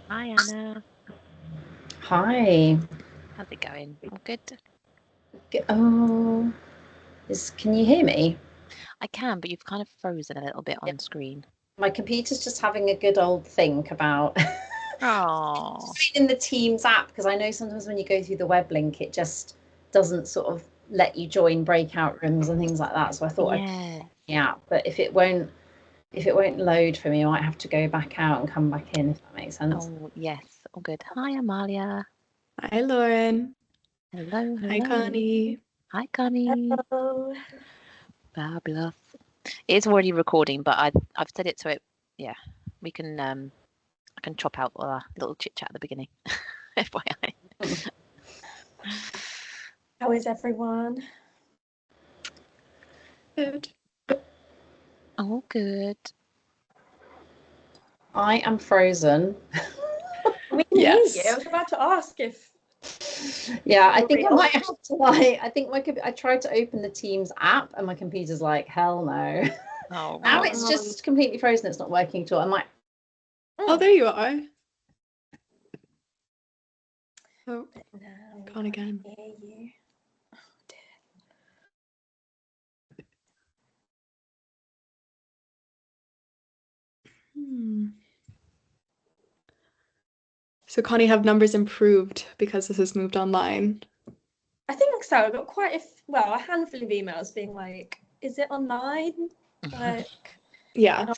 Hi, Anna. Hi. How's it going? All good? Oh, can you hear me? I can, but you've kind of frozen a little bit Yeah. on screen. My computer's just having a good old think about Oh, just in the Teams app because I know sometimes when you go through the web link, it just doesn't sort of let you join breakout rooms and things like that. So I thought I'd yeah. the app, but if it won't load for me, I might have to go back out and come back in if that makes sense. Oh, yes. All good. Hi, Amalia. Hi, Lauren. Hello, Hi, hello. Connie. Hi, Connie. Oh, Fabulous. It's already recording, but I've set it so yeah, we can I can chop out a little chit chat at the beginning. FYI. how is everyone? Good. All good. I am frozen. We can hear you. I was about to ask if. Yeah, I think I might have to I think I tried to open the Teams app and my computer's like, hell no. Oh, Now it's just completely frozen. It's not working at all. I might. Oh, there you are. Oh, No, gone again. hear you. Oh, dear. So, Connie, have numbers improved because this has moved online? I think so. I got quite a handful of emails being like, "Is it online?" Like, Yeah.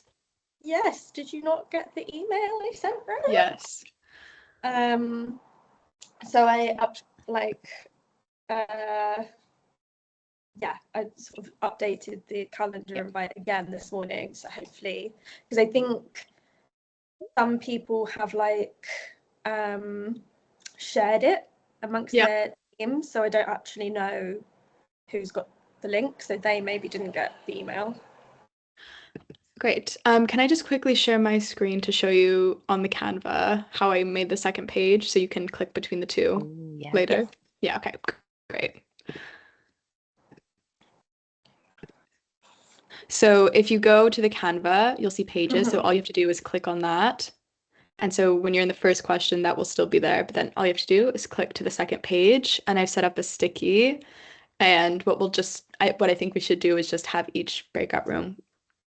yes. Did you not get the email I sent? Right? Yes. So I I sort of updated the calendar invite again this morning. So hopefully, because I think some people have shared it amongst their teams, so I don't actually know who's got the link, so they maybe didn't get the email. Great. Can I just quickly share my screen to show you on the Canva how I made the second page so you can click between the two later? Yeah, okay, great. So if you go to the Canva, you'll see pages. So all you have to do is click on that. And so when you're in the first question, that will still be there. But then all you have to do is click to the second page. And I've set up a sticky. And what I think we should do is just have each breakout room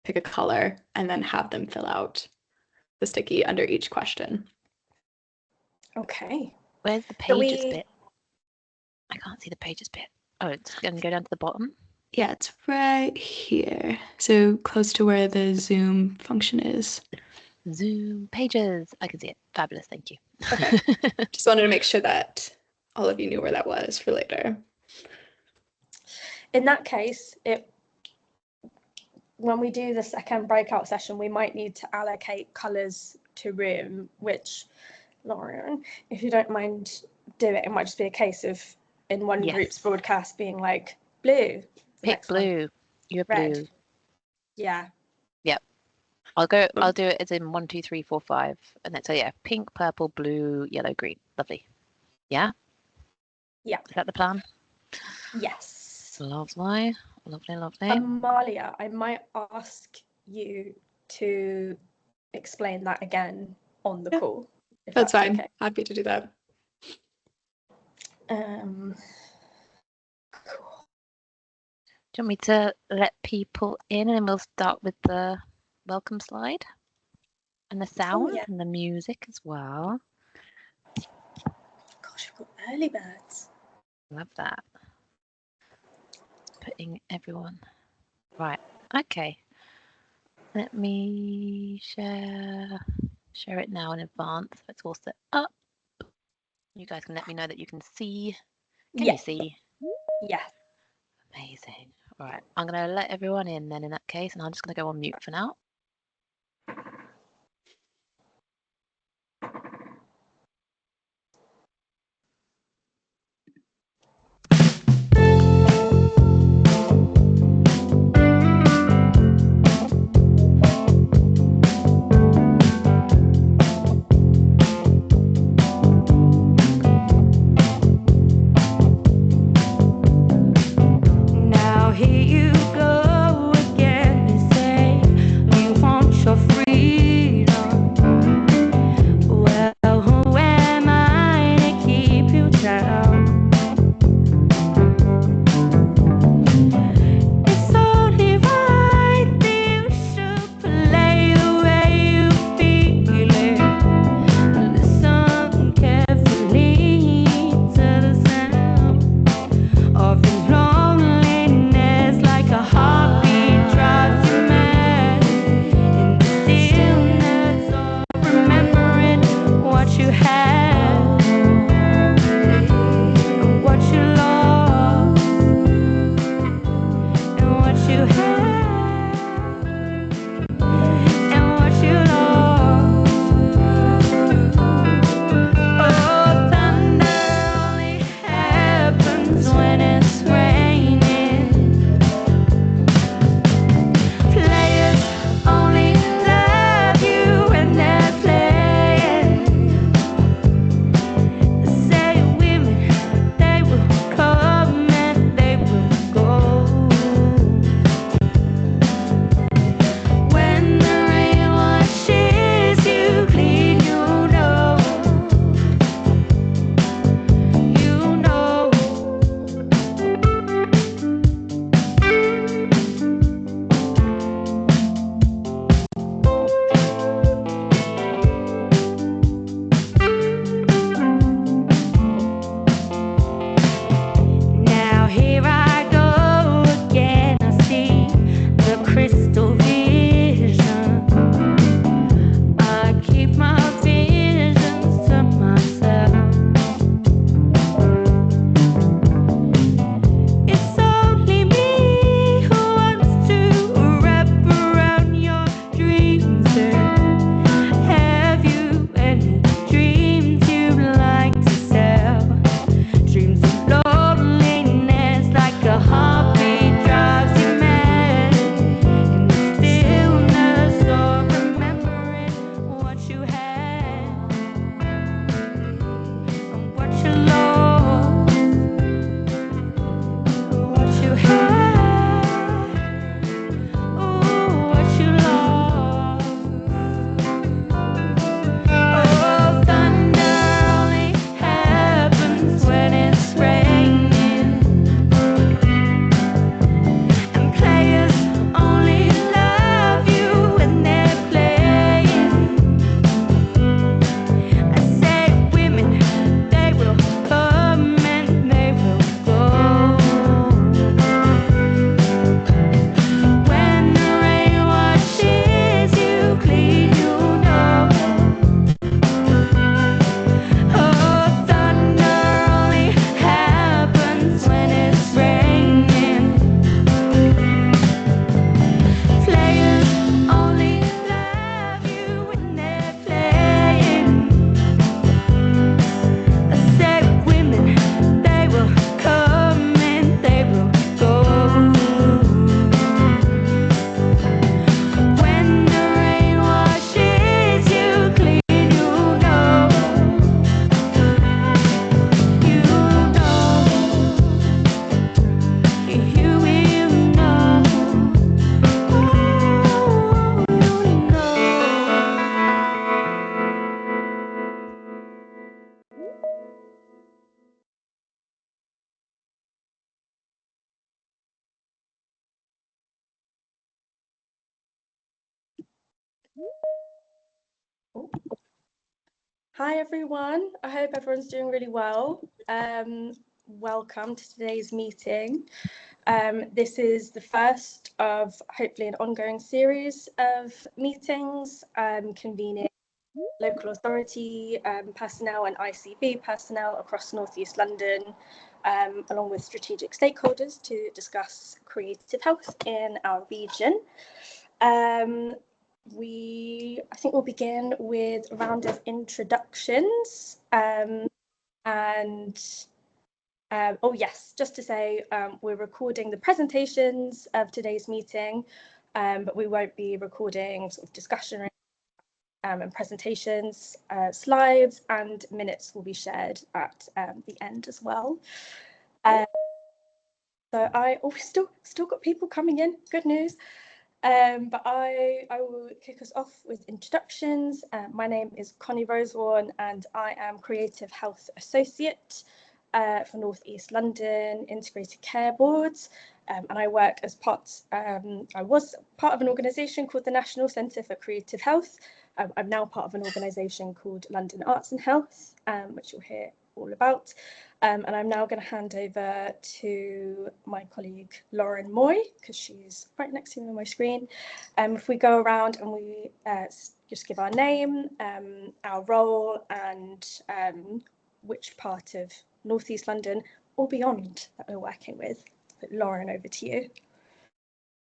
pick a color and then have them fill out the sticky under each question. Okay. Where's the pages bit? I can't see the pages bit. Oh, it's going to go down to the bottom? Yeah, it's right here. So close to where the Zoom function is. Zoom pages. I can see it. Fabulous. Thank you. Okay. Just wanted to make sure that all of you knew where that was for later. In that case, when we do the second breakout session, we might need to allocate colours to room, which, Lauren, if you don't mind doing it, might just be a case of in one group's broadcast being like blue. Pick blue. You're red. blue. Yeah. Yep. I'll do it as in 1, 2, 3, 4, 5. And then so yeah, pink, purple, blue, yellow, green. Lovely. Yeah? Yeah. Is that the plan? Yes. Lovely. Amalia, I might ask you to explain that again on the call. That's fine. Okay. Happy to do that. Cool. Do you want me to let people in and we'll start with the welcome slide and the sound and the music as well? Gosh, we've got early birds. Love that. Putting everyone right. Okay. Let me share it now in advance. So it's all set up. You guys can let me know that you can see. Can you see? Yeah. Amazing. All right. I'm going to let everyone in then in that case, and I'm just going to go on mute for now. Now here you go again to say Hi everyone, I hope everyone's doing really well. Welcome to today's meeting. This is the first of hopefully an ongoing series of meetings convening local authority personnel and ICB personnel across North East London, along with strategic stakeholders to discuss creative health in our region. I think we'll begin with a round of introductions oh yes, just to say we're recording the presentations of today's meeting, but we won't be recording sort of discussion and presentations. Slides and minutes will be shared at the end as well. So we've still got people coming in, good news. But I will kick us off with introductions. My name is Connie Rosewarne and I am Creative Health Associate for North East London Integrated Care Boards. And I work as I was part of an organisation called the National Centre for Creative Health. I'm now part of an organisation called London Arts and Health, which you'll hear all about. And I'm now going to hand over to my colleague Lauren Moy, because she's right next to me on my screen. If we go around and we just give our name, our role, and which part of North East London or beyond that we're working with. But Lauren, over to you.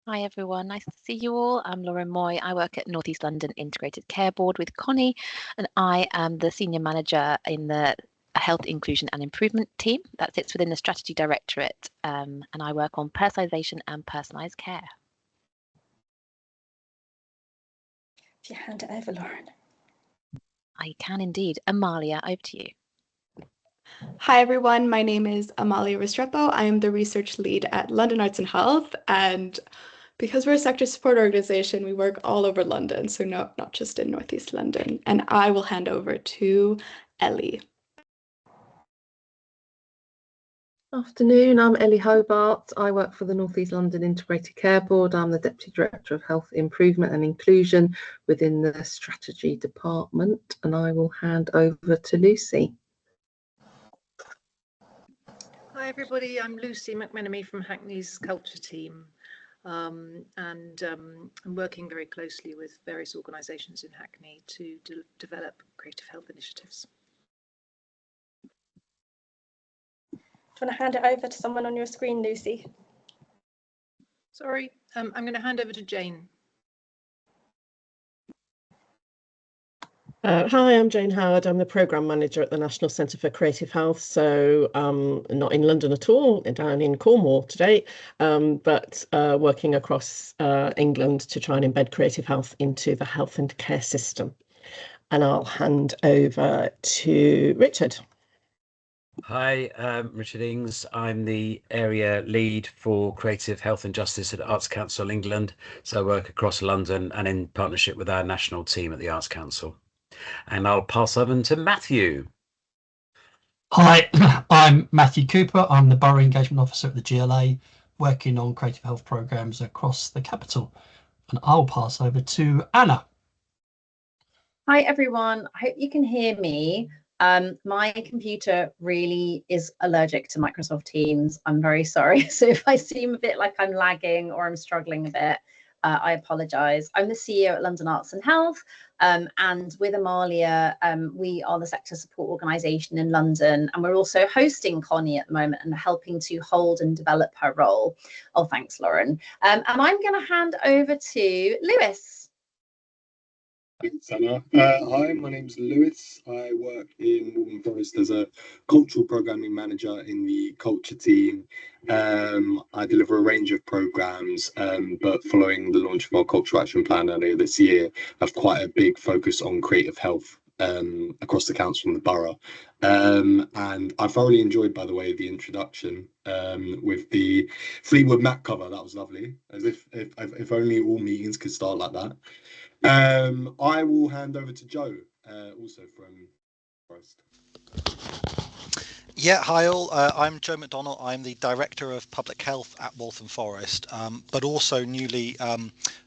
Hi everyone, nice to see you all. I'm Lauren Moy. I work at North East London Integrated Care Board with Connie, and I am the Senior Manager in the Health Inclusion and Improvement team that sits within the Strategy Directorate, and I work on personalisation and personalised care. If you hand it over, Lauren. I can indeed. Amalia, over to you. Hi everyone, my name is Amalia Restrepo. I am the research lead at London Arts and Health, and because we're a sector support organisation, we work all over London, so not just in North East London. And I will hand over to Ellie. Afternoon, I'm Ellie Hobart. I work for the North East London Integrated Care Board. I'm the Deputy Director of Health Improvement and Inclusion within the Strategy Department, and I will hand over to Lucy. Hi everybody, I'm Lucy McMenemy from Hackney's Culture Team, and I'm working very closely with various organisations in Hackney to develop creative health initiatives. Do you want to hand it over to someone on your screen, Lucy? Sorry, I'm going to hand over to Jane. Hi, I'm Jane Howard. I'm the Programme Manager at the National Centre for Creative Health. So not in London at all, down in Cornwall today, but working across England to try and embed creative health into the health and care system. And I'll hand over to Richard. Hi, Richard Ings. I'm the area lead for Creative Health and Justice at Arts Council England. So I work across London and in partnership with our national team at the Arts Council. And I'll pass over to Matthew. Hi, I'm Matthew Cooper. I'm the Borough Engagement Officer at the GLA, working on creative health programmes across the capital. And I'll pass over to Anna. Hi everyone, I hope you can hear me. My computer really is allergic to Microsoft Teams. I'm very sorry. So if I seem a bit like I'm lagging or I'm struggling a bit, I apologise. I'm the CEO at London Arts and Health, and with Amalia, we are the sector support organisation in London, and we're also hosting Connie at the moment and helping to hold and develop her role. Oh, thanks, Lauren. And I'm going to hand over to Lewis. Thanks, Anna. Hi, my name's Lewis. I work in Waltham Forest as a cultural programming manager in the culture team. I deliver a range of programmes, but following the launch of our cultural action plan earlier this year, I have quite a big focus on creative health across the council and the borough. And I thoroughly enjoyed, by the way, the introduction with the Fleetwood Mac cover. That was lovely, as if only all meetings could start like that. I will hand over to Joe, also from Forest. Yeah, hi all. I'm Joe McDonnell. I'm the Director of Public Health at Waltham Forest, but also newly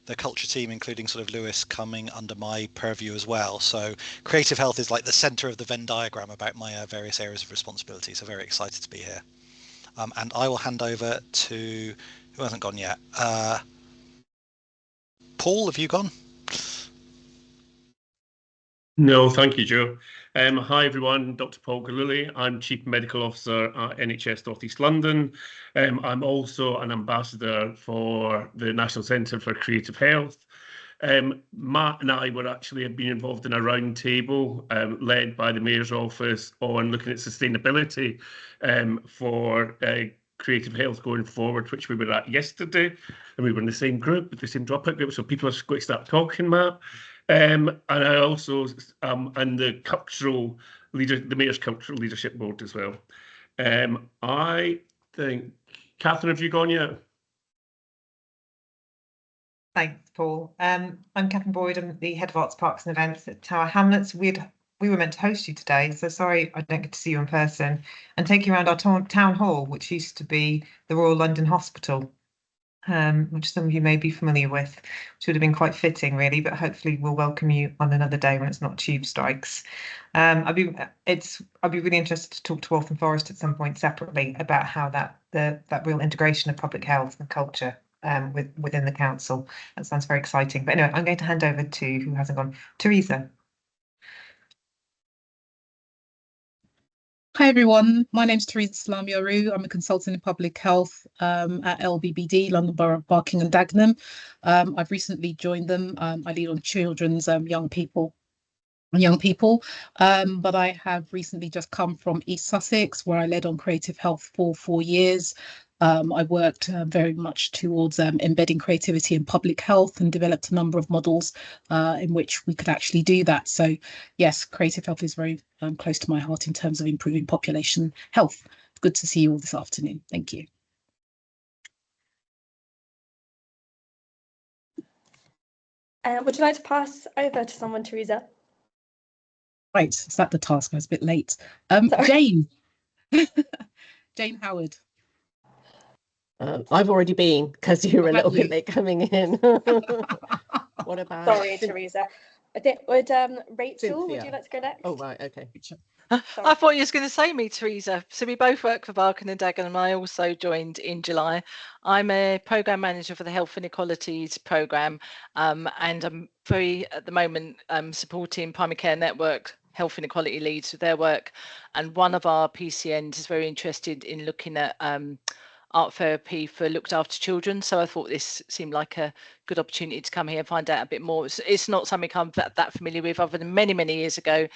the culture team, including sort of Lewis, coming under my purview as well. So creative health is like the centre of the Venn diagram about my various areas of responsibility. So very excited to be here. And I will hand over to who hasn't gone yet. Paul, have you gone? No, thank you, Joe. Hi, everyone. Dr. Paul Galuli. I'm Chief Medical Officer at NHS North East London. I'm also an ambassador for the National Centre for Creative Health. Matt and I have been involved in a round table led by the Mayor's Office on looking at sustainability for creative health going forward, which we were at yesterday. And we were in the same group, with the same dropout group, so people are going to start talking, Matt. And I also and the Mayor's Cultural Leadership Board as well. I think, Catherine, have you gone yet? Thanks, Paul. I'm Catherine Boyd. I'm the Head of Arts, Parks and Events at Tower Hamlets. We were meant to host you today, so sorry I don't get to see you in person, and take you around our town hall, which used to be the Royal London Hospital, which some of you may be familiar with, which would have been quite fitting, really, but hopefully we'll welcome you on another day when it's not tube strikes. I'd be really interested to talk to Waltham Forest at some point separately about how that real integration of public health and culture within the council. That sounds very exciting. But anyway, I'm going to hand over to who hasn't gone, Teresa. Hi everyone, my name's Teresa Salami-Aru. I'm a consultant in public health at LBBD, London Borough of Barking and Dagenham. I've recently joined them. I lead on children's young people, but I have recently just come from East Sussex, where I led on creative health for 4 years. I worked very much towards embedding creativity in public health and developed a number of models in which we could actually do that. So yes, creative health is very close to my heart in terms of improving population health. Good to see you all this afternoon. Thank you. Would you like to pass over to someone, Teresa? Right, is that the task? I was a bit late. Jane. Jane Howard. I've already been because you were a little bit late coming in. What about? Sorry, Teresa. Would Rachel, Cynthia. would you like to go next? Oh, right, okay. I thought you was going to say me, Teresa. So we both work for Barking and Dagenham. I also joined in July. I'm a programme manager for the Health Inequalities programme, and I'm very, at the moment, supporting Primary Care Network Health Inequality Leads with their work. And one of our PCNs is very interested in looking at art therapy for looked after children. So I thought this seemed like a good opportunity to come here and find out a bit more. It's not something I'm that familiar with, other than many, many years ago.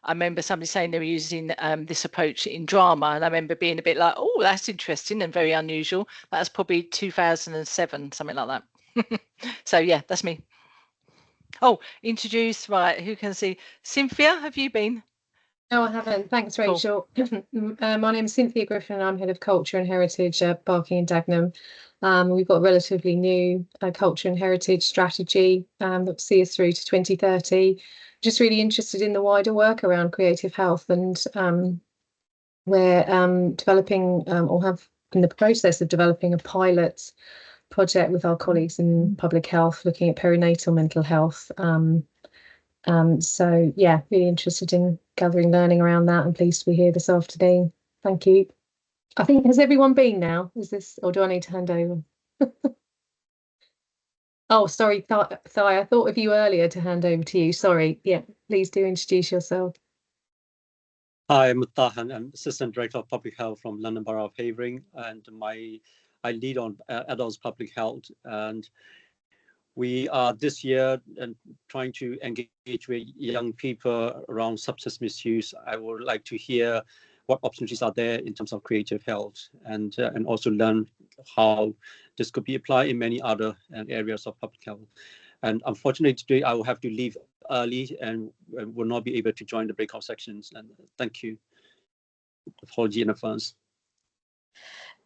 I remember somebody saying they were using this approach in drama, and I remember being a bit like, oh, that's interesting and very unusual. That's probably 2007, something like that. So yeah, that's me. Oh, introduce, right, who can see? Cynthia, have you been? No, I haven't. Thanks, Rachel. Cool. My name is Cynthia Griffin and I'm Head of Culture and Heritage at Barking and Dagenham. We've got a relatively new culture and heritage strategy that will see us through to 2030. Just really interested in the wider work around creative health, and we're developing or have in the process of developing a pilot project with our colleagues in public health looking at perinatal mental health. So yeah, really interested in gathering learning around that. I'm pleased to be here this afternoon. Thank you. I think, has everyone been now? Is this, or do I need to hand over? Oh, sorry, Thai, I thought of you earlier to hand over to you. Sorry. Yeah, please do introduce yourself. Hi, I'm Mutahan. I'm Assistant Director of Public Health from London Borough of Havering, and I lead on adults public health. And we are this year trying to engage with young people around substance misuse. I would like to hear what opportunities are there in terms of creative health, and also learn how this could be applied in many other areas of public health. And unfortunately today I will have to leave early and will not be able to join the breakout sections. And thank you. Apology in advance.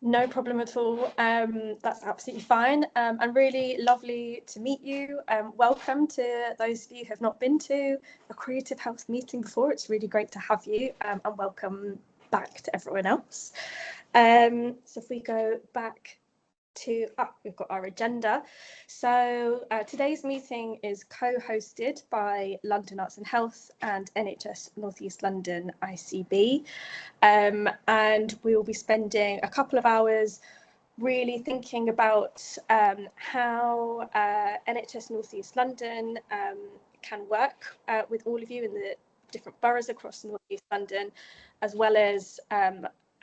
No problem at all. That's absolutely fine. And really lovely to meet you. Welcome to those of you who have not been to a creative health meeting before. It's really great to have you, and welcome back to everyone else. So if we go back to, we've got our agenda. So today's meeting is co-hosted by London Arts and Health and NHS North East London ICB. And we will be spending a couple of hours really thinking about how NHS North East London can work with all of you in the different boroughs across North East London, as well as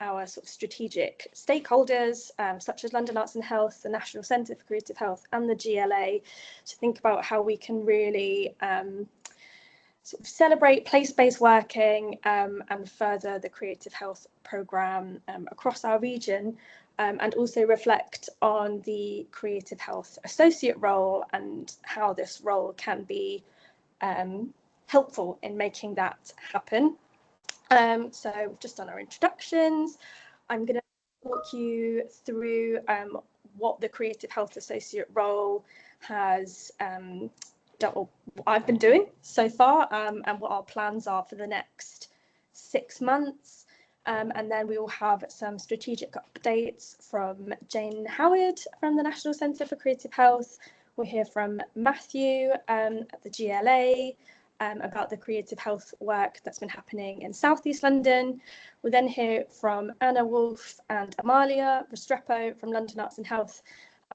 our sort of strategic stakeholders, such as London Arts and Health, the National Centre for Creative Health and the GLA, to think about how we can really sort of celebrate place-based working and further the creative health programme across our region, and also reflect on the creative health associate role and how this role can be helpful in making that happen. So we've just done our introductions. I'm going to walk you through what the creative health associate role has done, or what I've been doing so far, and what our plans are for the next 6 months. And then we will have some strategic updates from Jane Howard from the National Centre for Creative Health. We'll hear from Matthew at the GLA about the creative health work that's been happening in South East London. We'll then hear from Anna Wolf and Amalia Restrepo from London Arts and Health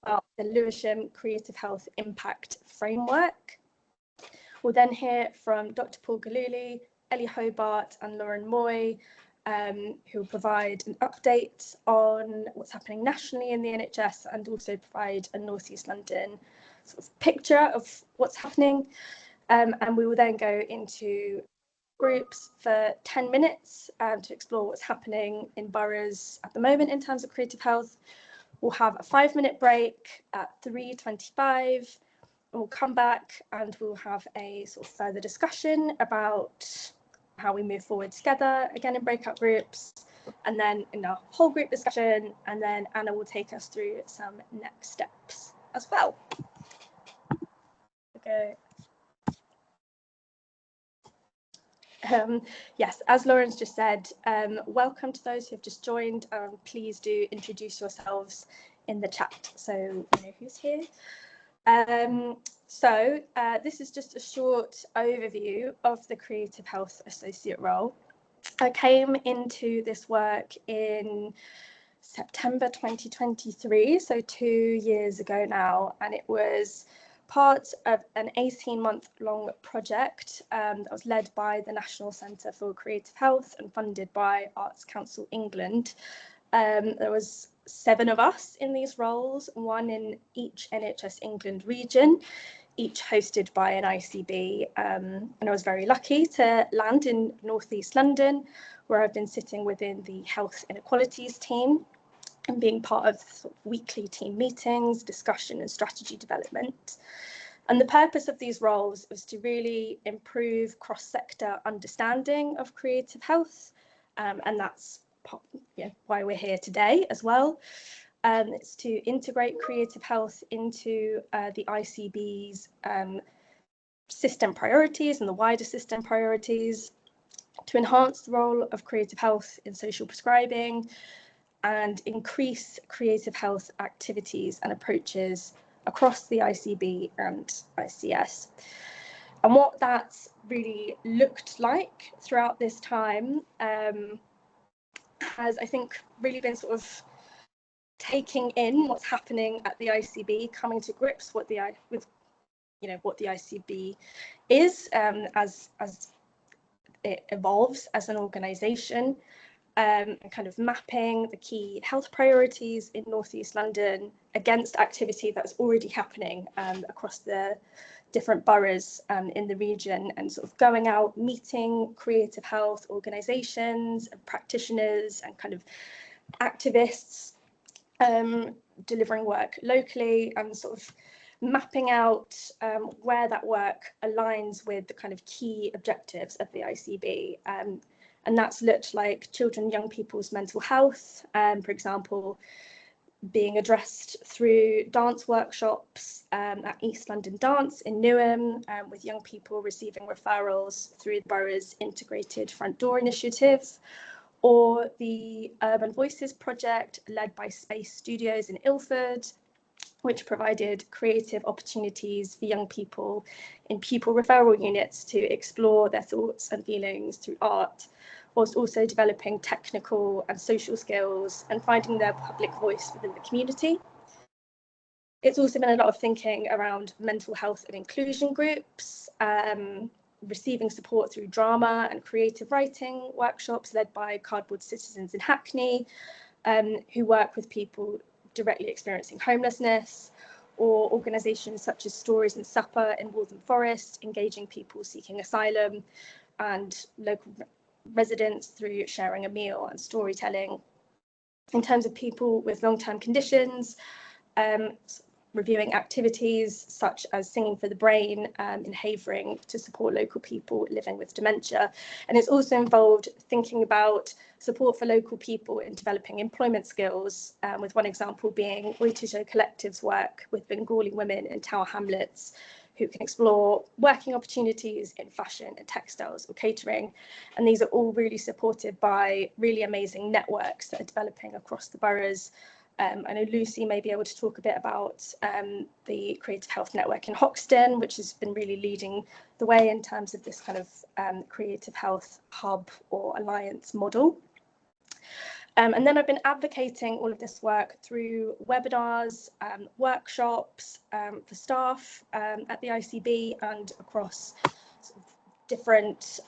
about the Lewisham Creative Health Impact Framework. We'll then hear from Dr. Paul Galuli, Ellie Hobart and Lauren Moy, who will provide an update on what's happening nationally in the NHS and also provide a North East London sort of picture of what's happening. And we will then go into groups for 10 minutes to explore what's happening in boroughs at the moment in terms of creative health. We'll have a 5-minute break at 3:25. We'll come back and we'll have a sort of further discussion about how we move forward together, again in breakout groups, and then in a whole group discussion, and then Anna will take us through some next steps as well. Okay. Yes, as Lauren's just said, welcome to those who have just joined. Please do introduce yourselves in the chat so we know who's here. So this is just a short overview of the Creative Health Associate role. I came into this work in September 2023, so 2 years ago now, and it was part of an 18-month-long project that was led by the National Centre for Creative Health and funded by Arts Council England. There was 7 of us in these roles, 1 in each NHS England region, each hosted by an ICB, and I was very lucky to land in North East London, where I've been sitting within the Health Inequalities team and being part of sort of weekly team meetings, discussion and strategy development. And the purpose of these roles was to really improve cross-sector understanding of creative health, and that's why we're here today as well. It's to integrate creative health into the ICB's system priorities and the wider system priorities, to enhance the role of creative health in social prescribing and increase creative health activities and approaches across the ICB and ICS. And what that's really looked like throughout this time has, I think, really been sort of taking in what's happening at the ICB, coming to grips with what the ICB is as it evolves as an organisation, and kind of mapping the key health priorities in North East London against activity that's already happening across the different boroughs in the region, and sort of going out, meeting creative health organisations and practitioners and kind of activists, delivering work locally and sort of mapping out where that work aligns with the kind of key objectives of the ICB. And that's looked like children and young people's mental health, for example, being addressed through dance workshops at East London Dance in Newham, with young people receiving referrals through the borough's integrated front door initiative, or the Urban Voices project led by Space Studios in Ilford, which provided creative opportunities for young people in pupil referral units to explore their thoughts and feelings through art, whilst also developing technical and social skills and finding their public voice within the community. It's also been a lot of thinking around mental health and inclusion groups, receiving support through drama and creative writing workshops led by Cardboard Citizens in Hackney, who work with people directly experiencing homelessness, or organisations such as Stories and Supper in Waltham Forest, engaging people seeking asylum and local residents through sharing a meal and storytelling. In terms of people with long-term conditions, reviewing activities such as Singing for the Brain in Havering to support local people living with dementia. And it's also involved thinking about support for local people in developing employment skills, with one example being Oitijo Collective's work with Bengali women in Tower Hamlets who can explore working opportunities in fashion and textiles or catering. And these are all really supported by really amazing networks that are developing across the boroughs. I know Lucy may be able to talk a bit about the Creative Health Network in Hoxton, which has been really leading the way in terms of this kind of creative health hub or alliance model. And then I've been advocating all of this work through webinars, workshops for staff at the ICB and across sort of different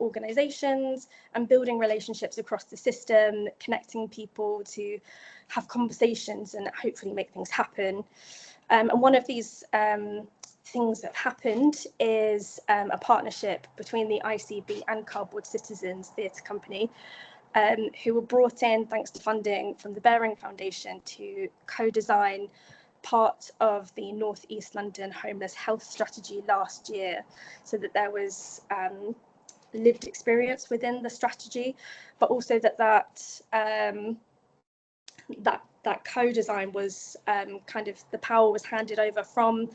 organisations, and building relationships across the system, connecting people to have conversations and hopefully make things happen. And one of these things that happened is a partnership between the ICB and Cardboard Citizens Theatre Company, who were brought in thanks to funding from the Bearing Foundation to co-design part of the North East London homeless health strategy last year, so that there was lived experience within the strategy, but also that co-design was kind of the power was handed over from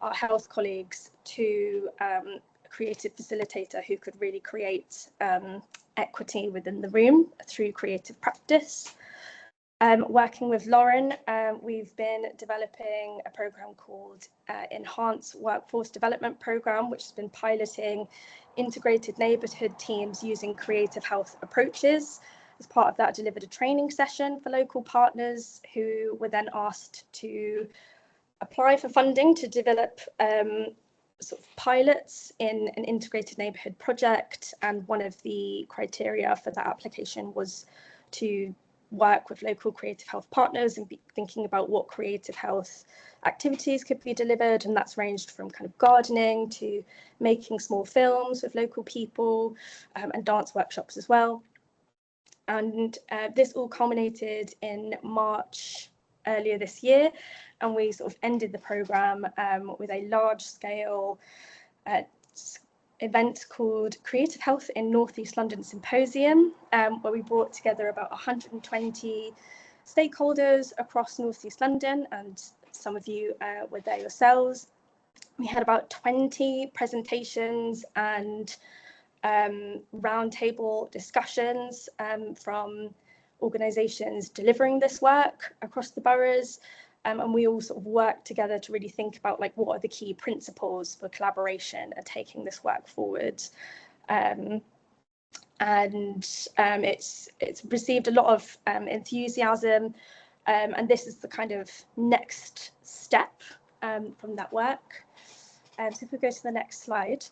our health colleagues to a creative facilitator who could really create equity within the room through creative practice. Working with Lauren, we've been developing a programme called Enhanced Workforce Development Programme, which has been piloting integrated neighbourhood teams using creative health approaches. As part of that, I delivered a training session for local partners who were then asked to apply for funding to develop sort of pilots in an integrated neighbourhood project. And one of the criteria for that application was to work with local creative health partners and be thinking about what creative health activities could be delivered. And that's ranged from kind of gardening to making small films with local people, and dance workshops as well. And this all culminated in March earlier this year, and we sort of ended the programme with a large-scale event called Creative Health in North East London Symposium, where we brought together about 120 stakeholders across North East London, and some of you were there yourselves. We had about 20 presentations and roundtable discussions from organisations delivering this work across the boroughs, and we all sort of worked together to really think about like what are the key principles for collaboration and taking this work forward. It's received a lot of enthusiasm, and this is the kind of next step from that work. So if we go to the next slide.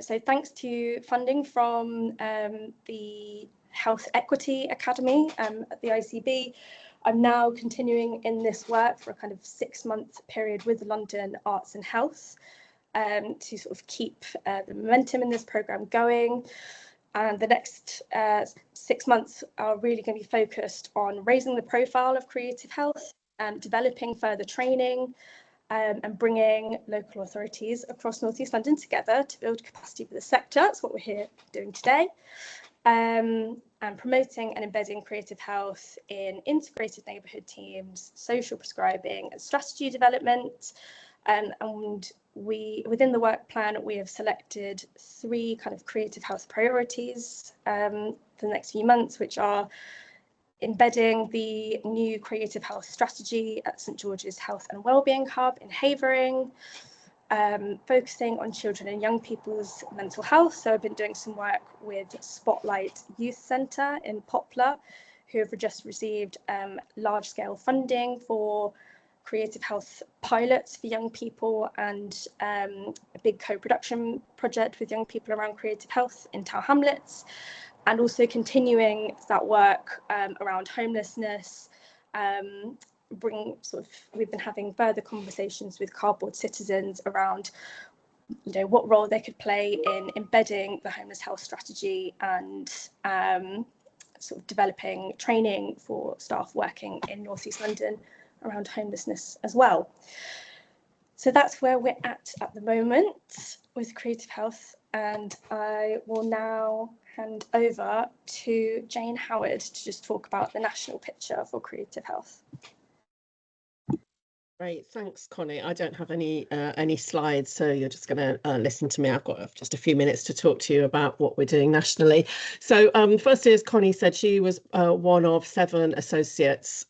So thanks to funding from the Health Equity Academy at the ICB, I'm now continuing in this work for a kind of 6-month period with London Arts and Health to sort of keep the momentum in this programme going. And the next 6 months are really going to be focused on raising the profile of creative health, developing further training, and bringing local authorities across North East London together to build capacity for the sector. That's what we're here doing today. And promoting and embedding creative health in integrated neighbourhood teams, social prescribing and strategy development, and within the work plan, we have selected 3 kind of creative health priorities for the next few months, which are embedding the new creative health strategy at St George's Health and Wellbeing Hub in Havering, focusing on children and young people's mental health. So I've been doing some work with Spotlight Youth Centre in Poplar, who have just received large-scale funding for creative health pilots for young people, and a big co-production project with young people around creative health in Tower Hamlets, and also continuing that work around homelessness. We've been having further conversations with Cardboard Citizens around, you know, what role they could play in embedding the homeless health strategy, and sort of developing training for staff working in North East London around homelessness as well. So that's where we're at the moment with creative health, and I will now hand over to Jane Howard to just talk about the national picture for creative health. Great, thanks, Connie. I don't have any slides, so you're just going to listen to me. I've got just a few minutes to talk to you about what we're doing nationally. So firstly, as Connie said, she was one of 7 associates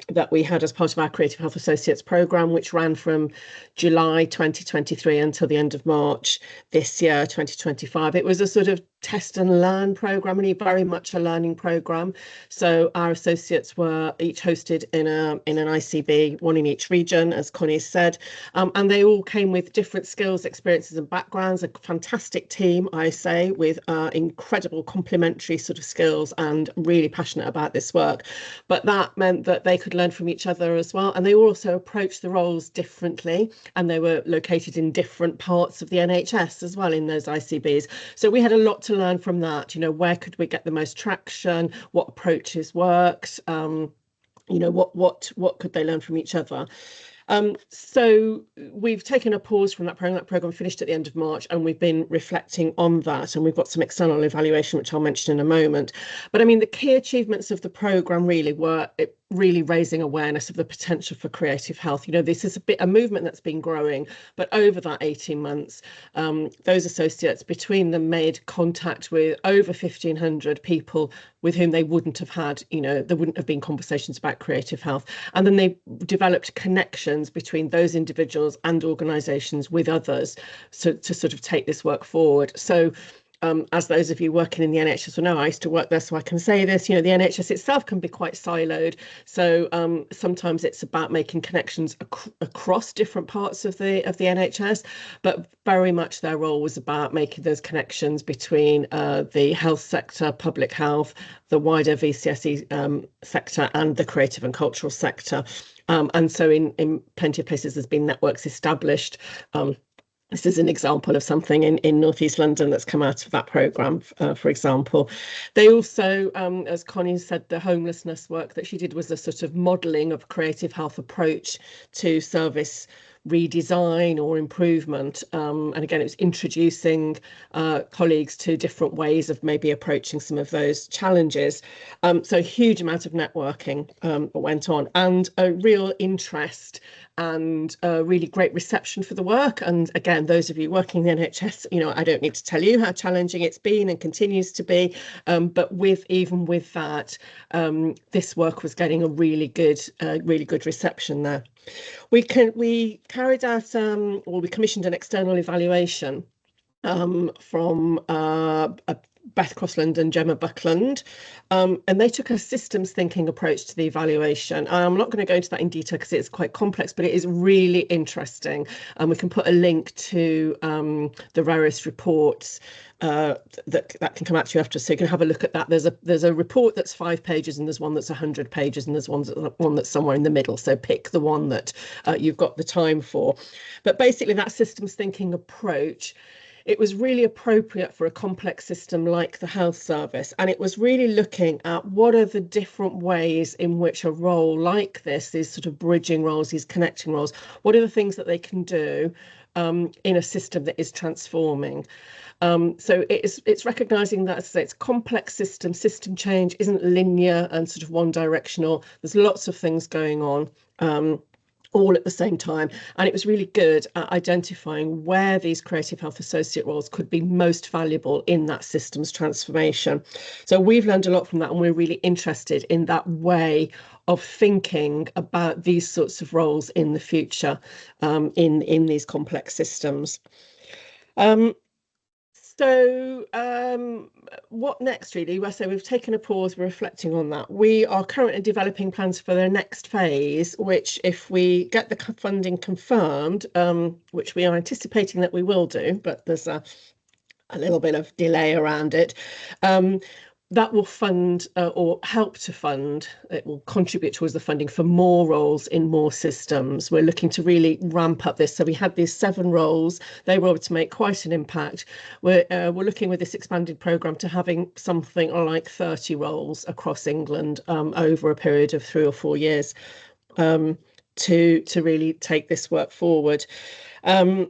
that we had as part of our Creative Health Associates programme, which ran from July 2023 until the end of March this year, 2025. It was a sort of test and learn programme, really very much a learning programme. So our associates were each hosted in an ICB, one in each region, as Connie said, and they all came with different skills, experiences and backgrounds, a fantastic team, I say, with incredible complementary sort of skills and really passionate about this work. But that meant that they could learn from each other as well, and they also approached the roles differently, and they were located in different parts of the NHS as well in those ICBs. So we had a lot to learn from that. You know, where could we get the most traction, what approaches worked, you know, what could they learn from each other. So we've taken a pause from that program. That program finished at the end of March, and we've been reflecting on that, and we've got some external evaluation, which I'll mention in a moment. But I mean, the key achievements of the program really were really raising awareness of the potential for creative health. You know, this is a movement that's been growing, but over that 18 months, those associates between them made contact with over 1,500 people with whom they wouldn't have had, you know, there wouldn't have been conversations about creative health. And then they developed connections between those individuals and organisations with others, so to sort of take this work forward. So as those of you working in the NHS will know, I used to work there, so I can say this, you know, the NHS itself can be quite siloed. So sometimes it's about making connections across different parts of the NHS, but very much their role was about making those connections between the health sector, public health, the wider VCSE sector, and the creative and cultural sector. And so in plenty of places there's been networks established. This is an example of something in North East London that's come out of that programme, for example. They also, as Connie said, the homelessness work that she did was a sort of modelling of creative health approach to service redesign or improvement. And again, it was introducing colleagues to different ways of maybe approaching some of those challenges. So a huge amount of networking went on, and a real interest and a really great reception for the work. And again, those of you working in the NHS, you know, I don't need to tell you how challenging it's been and continues to be. But even with that, this work was getting a really good reception there. We carried out, or we commissioned an external evaluation from Beth Crossland and Gemma Buckland, and they took a systems thinking approach to the evaluation. I'm not going to go into that in detail because it's quite complex, but it is really interesting, and we can put a link to the various reports that can come out to you after, so you can have a look at that. There's a report that's 5 pages, and there's one that's 100 pages, and there's one that's somewhere in the middle, so pick the one that you've got the time for. But basically that systems thinking approach, it was really appropriate for a complex system like the health service, and it was really looking at what are the different ways in which a role like this, these sort of bridging roles, these connecting roles, what are the things that they can do in a system that is transforming. So it's recognising that, as I say, it's a complex system change isn't linear and sort of one directional. There's lots of things going on. all at the same time. And it was really good at identifying where these creative health associate roles could be most valuable in that systems transformation. So we've learned a lot from that, and we're really interested in that way of thinking about these sorts of roles in the future, in these complex systems. What next, really? So we've taken a pause, we're reflecting on that. We are currently developing plans for the next phase, which, if we get the funding confirmed, which we are anticipating that we will do, but there's a little bit of delay around it, that will fund or help to fund, it will contribute towards the funding for more roles in more systems. We're looking to really ramp up this. So we had these 7 roles, they were able to make quite an impact. We're looking with this expanded programme to having something like 30 roles across England over a period of 3 or 4 years to really take this work forward. I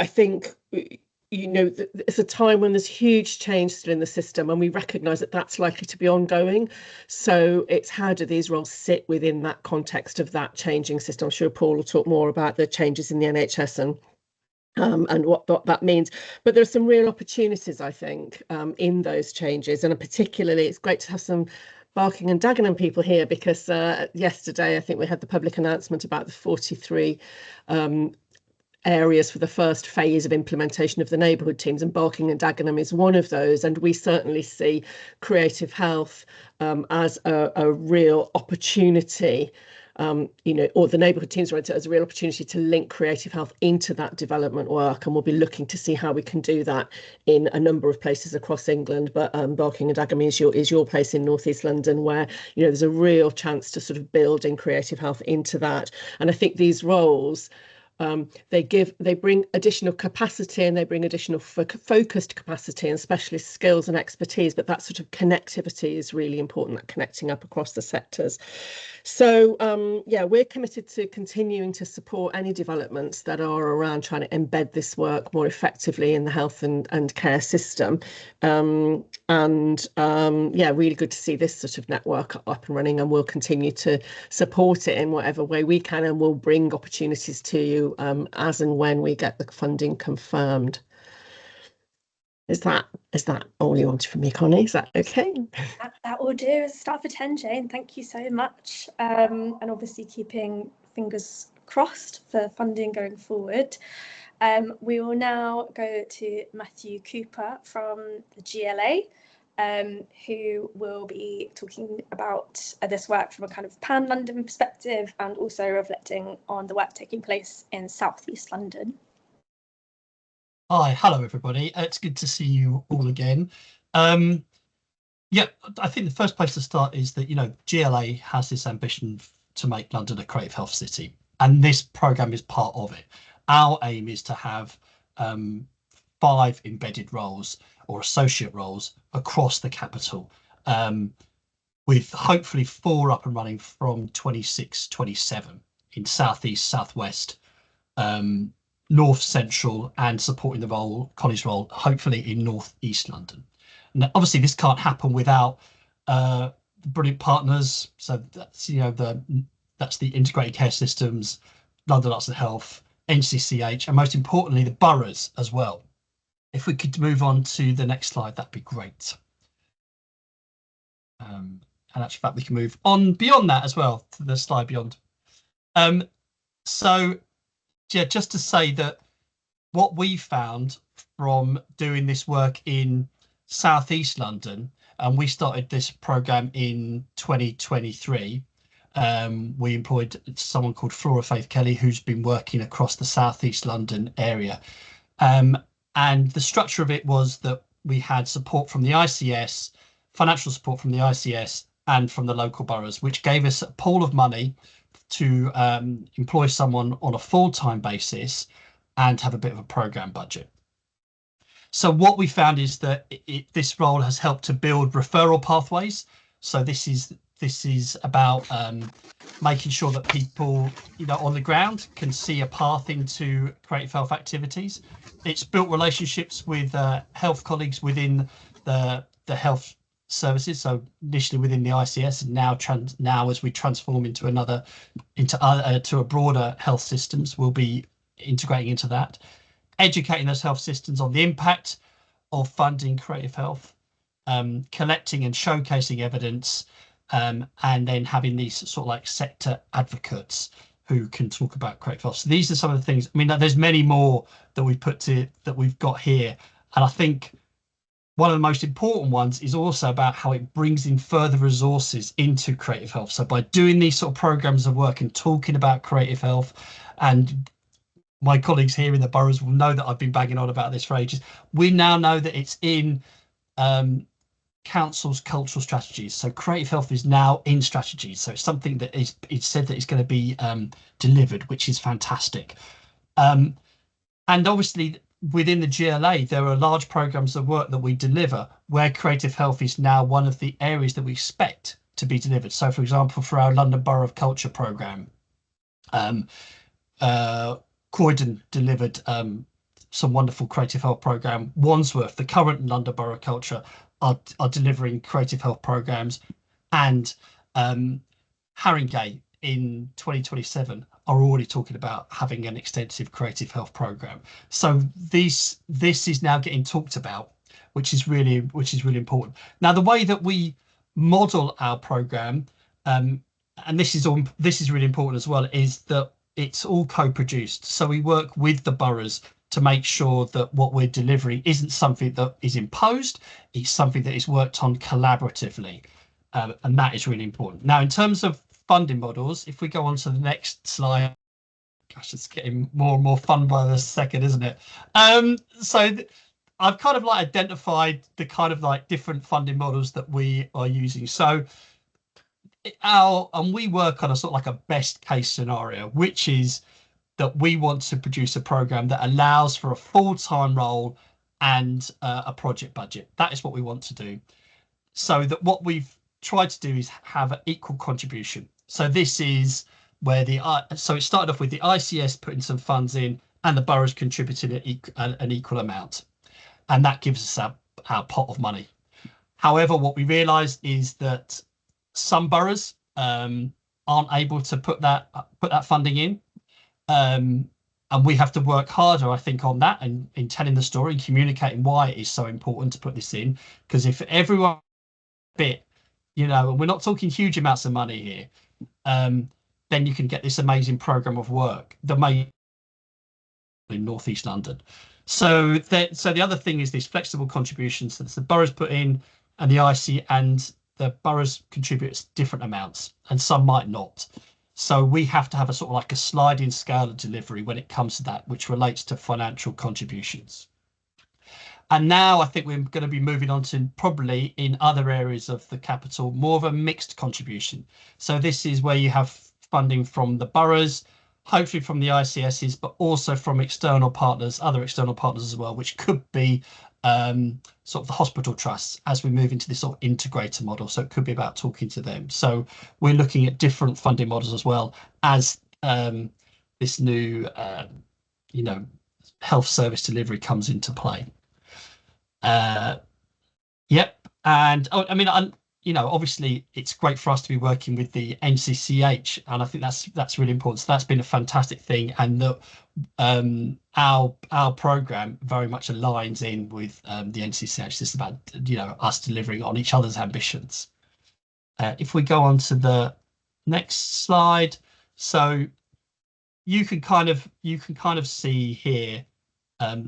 think, it's a time when there's huge change still in the system, and we recognise that that's likely to be ongoing. So it's, how do these roles sit within that context of that changing system? I'm sure Paul will talk more about the changes in the NHS and what that means. But there's some real opportunities, I think, in those changes, and particularly it's great to have some Barking and Dagenham people here, because yesterday I think we had the public announcement about the 43 areas for the first phase of implementation of the neighbourhood teams, and Barking and Dagenham is one of those. And we certainly see creative health as a real opportunity, or the neighbourhood teams as a real opportunity to link creative health into that development work. And we'll be looking to see how we can do that in a number of places across England. But Barking and Dagenham is your place in North East London, where there's a real chance to sort of build in creative health into that. And I think these roles, they bring additional capacity, and they bring additional focused capacity and specialist skills and expertise, but that sort of connectivity is really important, that connecting up across the sectors. So we're committed to continuing to support any developments that are around trying to embed this work more effectively in the health and care system. Really good to see this sort of network up and running, and we'll continue to support it in whatever way we can, and we'll bring opportunities to you as and when we get the funding confirmed. Is that all you wanted from me, Connie? Is that okay? That will do as a start for 10, Jane. Thank you so much. And obviously keeping fingers crossed for funding going forward. We will now go to Matthew Cooper from the GLA, who will be talking about this work from a kind of pan-London perspective, and also reflecting on the work taking place in South East London. Hi, hello everybody. It's good to see you all again. I think the first place to start is that GLA has this ambition to make London a creative health city, and this programme is part of it. Our aim is to have 5 embedded roles or associate roles across the capital, with hopefully 4 up and running from 26-27 in southeast, southwest, north central, and supporting the role, Connie's role, hopefully in North East London. Now, obviously, this can't happen without brilliant partners. So that's that's the integrated care systems, London Arts and Health, NCCH, and most importantly, the boroughs as well. If we could move on to the next slide, that'd be great. And actually, in fact, we can move on beyond that as well to the slide beyond. Just to say that what we found from doing this work in South East London, and we started this programme in 2023. We employed someone called Flora Faith Kelly, who's been working across the South East London area. And the structure of it was that we had support from the ICS, financial support from the ICS, and from the local boroughs, which gave us a pool of money to employ someone on a full-time basis and have a bit of a programme budget. So what we found is that this role has helped to build referral pathways. So this is about making sure that people on the ground can see a path into creative health activities. It's built relationships with health colleagues within the health services. So initially within the ICS, and now as we transform into to a broader health systems, we'll be integrating into that, educating those health systems on the impact of funding creative health, collecting and showcasing evidence, and then having these sort of like sector advocates who can talk about creative health. So these are some of the things. I mean, there's many more that we've got here, and I think one of the most important ones is also about how it brings in further resources into creative health. So by doing these sort of programs of work and talking about creative health, and my colleagues here in the boroughs will know that I've been banging on about this for ages. We now know that it's in council's cultural strategies. So creative health is now in strategies. So it's something that it's said that it's going to be delivered, which is fantastic. And obviously within the GLA, there are large programs of work that we deliver where creative health is now one of the areas that we expect to be delivered. So for example, for our London Borough of Culture programme, Croydon delivered some wonderful creative health programme. Wandsworth, the current London Borough of Culture, are delivering creative health programmes, and Haringey in 2027 are already talking about having an extensive creative health programme. So this is now getting talked about, which is really important. Now, the way that we model our programme, and this is really important as well, is that it's all co-produced. So we work with the boroughs to make sure that what we're delivering isn't something that is imposed, it's something that is worked on collaboratively. And that is really important. Now, in terms of funding models, if we go on to the next slide, gosh, it's getting more and more fun by the second, isn't it? I've kind of like identified the kind of like different funding models that we are using. So we work on a sort of like a best case scenario, which is that we want to produce a program that allows for a full-time role and a project budget. That is what we want to do. So that what we've tried to do is have an equal contribution. So this is where so it started off with the ICS putting some funds in and the boroughs contributing an equal amount, and that gives us our pot of money. However, what we realised is that some boroughs aren't able to put that funding in, and we have to work harder, I think, on that and in telling the story and communicating why it is so important to put this in. Because if everyone bit, and we're not talking huge amounts of money here, then you can get this amazing program of work that may in North East London. So the other thing is these flexible contributions that the boroughs put in, and the IC and the boroughs contribute different amounts, and some might not. So we have to have a sort of like a sliding scale of delivery when it comes to that, which relates to financial contributions. And now I think we're going to be moving on to probably in other areas of the capital, more of a mixed contribution. So this is where you have funding from the boroughs, hopefully from the ICSs, but also from external partners, other external partners as well, which could be sort of the hospital trusts as we move into this sort of integrator model. So it could be about talking to them. So we're looking at different funding models as well as this new, health service delivery comes into play. Yep. And I mean, obviously it's great for us to be working with the NCCH, and I think that's really important. So that's been a fantastic thing, and that our program very much aligns in with the NCCH. It's about us delivering on each other's ambitions. If we go on to the next slide, so you can kind of see here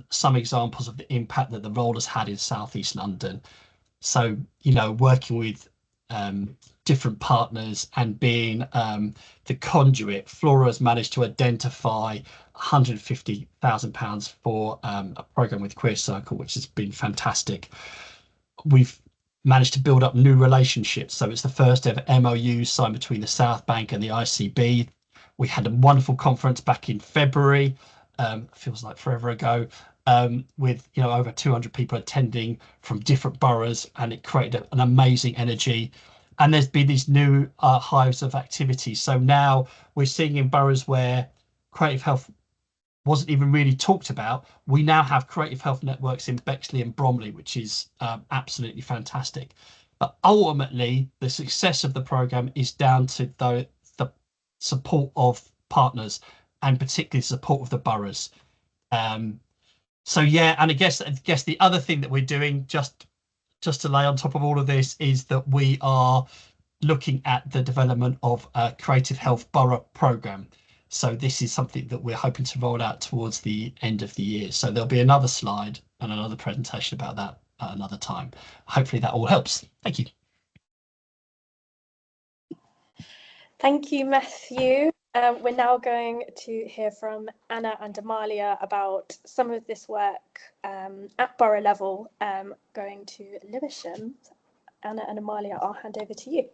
some examples of the impact that the role has had in South East London. So, working with different partners and being the conduit, Flora has managed to identify £150,000 for a programme with Queer Circle, which has been fantastic. We've managed to build up new relationships. So it's the first ever MOU signed between the South Bank and the ICB. We had a wonderful conference back in February, feels like forever ago, with over 200 people attending from different boroughs, and it created an amazing energy. And there's been these new hives of activity. So now we're seeing in boroughs where creative health wasn't even really talked about, we now have creative health networks in Bexley and Bromley, which is absolutely fantastic. But ultimately, the success of the programme is down to the support of partners, and particularly support of the boroughs. So yeah, and I guess the other thing that we're doing, just to lay on top of all of this, is that we are looking at the development of a creative health borough programme. So this is something that we're hoping to roll out towards the end of the year. So there'll be another slide and another presentation about that at another time. Hopefully that all helps. Thank you. Thank you, Matthew. We're now going to hear from Anna and Amalia about some of this work at borough level, going to Lewisham. Anna and Amalia, I'll hand over to you.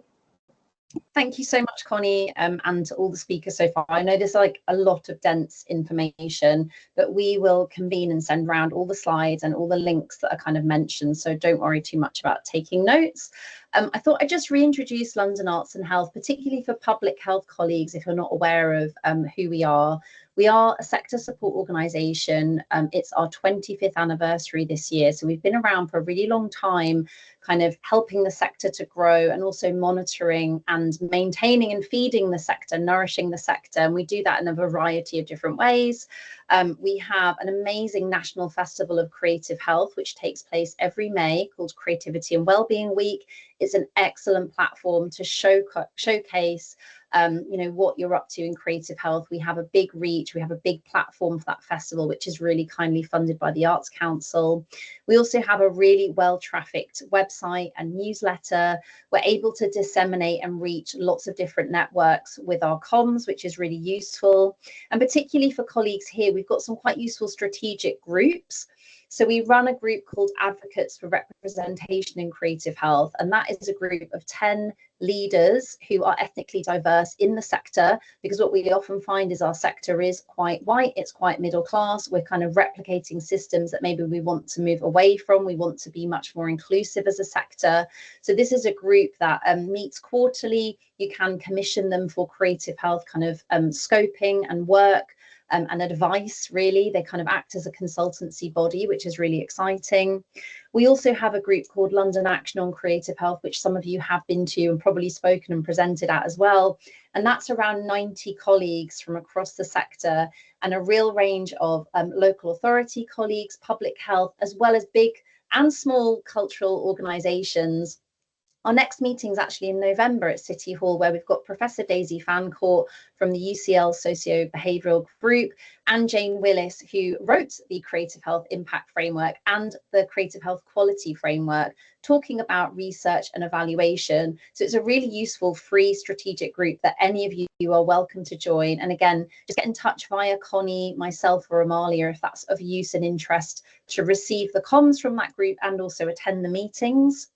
Thank you so much, Connie, and to all the speakers so far. I know there's like a lot of dense information, but we will convene and send around all the slides and all the links that are kind of mentioned, so don't worry too much about taking notes. I thought I'd just reintroduce London Arts and Health, particularly for public health colleagues, if you're not aware of who we are. We are a sector support organisation. It's our 25th anniversary this year, so we've been around for a really long time, kind of helping the sector to grow and also monitoring and maintaining and feeding the sector, nourishing the sector. And we do that in a variety of different ways. We have an amazing National Festival of Creative Health, which takes place every May, called Creativity and Wellbeing Week. It's an excellent platform to showcase what you're up to in creative health. We have a big reach, we have a big platform for that festival, which is really kindly funded by the Arts Council. We also have a really well-trafficked website and newsletter. We're able to disseminate and reach lots of different networks with our comms, which is really useful. And particularly for colleagues here, we've got some quite useful strategic groups. So we run a group called Advocates for Representation in Creative Health, and that is a group of 10 leaders who are ethnically diverse in the sector, because what we often find is our sector is quite white, it's quite middle class. We're kind of replicating systems that maybe we want to move away from. We want to be much more inclusive as a sector. So this is a group that meets quarterly. You can commission them for creative health kind of scoping and work. And advice, really. They kind of act as a consultancy body, which is really exciting. We also have a group called London Action on Creative Health, which some of you have been to and probably spoken and presented at as well. And that's around 90 colleagues from across the sector and a real range of local authority colleagues, public health, as well as big and small cultural organisations. Our next meeting is actually in November at City Hall, where we've got Professor Daisy Fancourt from the UCL Socio-Behavioural Group and Jane Willis, who wrote the Creative Health Impact Framework and the Creative Health Quality Framework, talking about research and evaluation. So it's a really useful free strategic group that any of you are welcome to join. And again, just get in touch via Connie, myself or Amalia if that's of use and interest, to receive the comms from that group and also attend the meetings.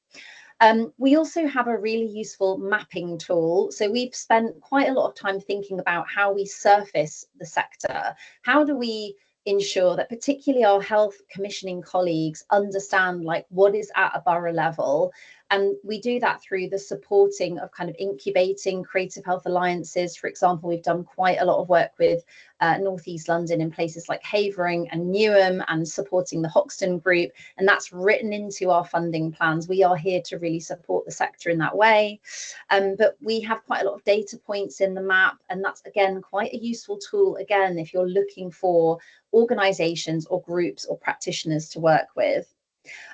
We also have a really useful mapping tool. So we've spent quite a lot of time thinking about how we surface the sector. How do we ensure that particularly our health commissioning colleagues understand like what is at a borough level? And we do that through the supporting of kind of incubating creative health alliances. For example, we've done quite a lot of work with North East London in places like Havering and Newham, and supporting the Hoxton group. And that's written into our funding plans. We are here to really support the sector in that way. But we have quite a lot of data points in the map. And that's, again, quite a useful tool, again, if you're looking for organisations or groups or practitioners to work with.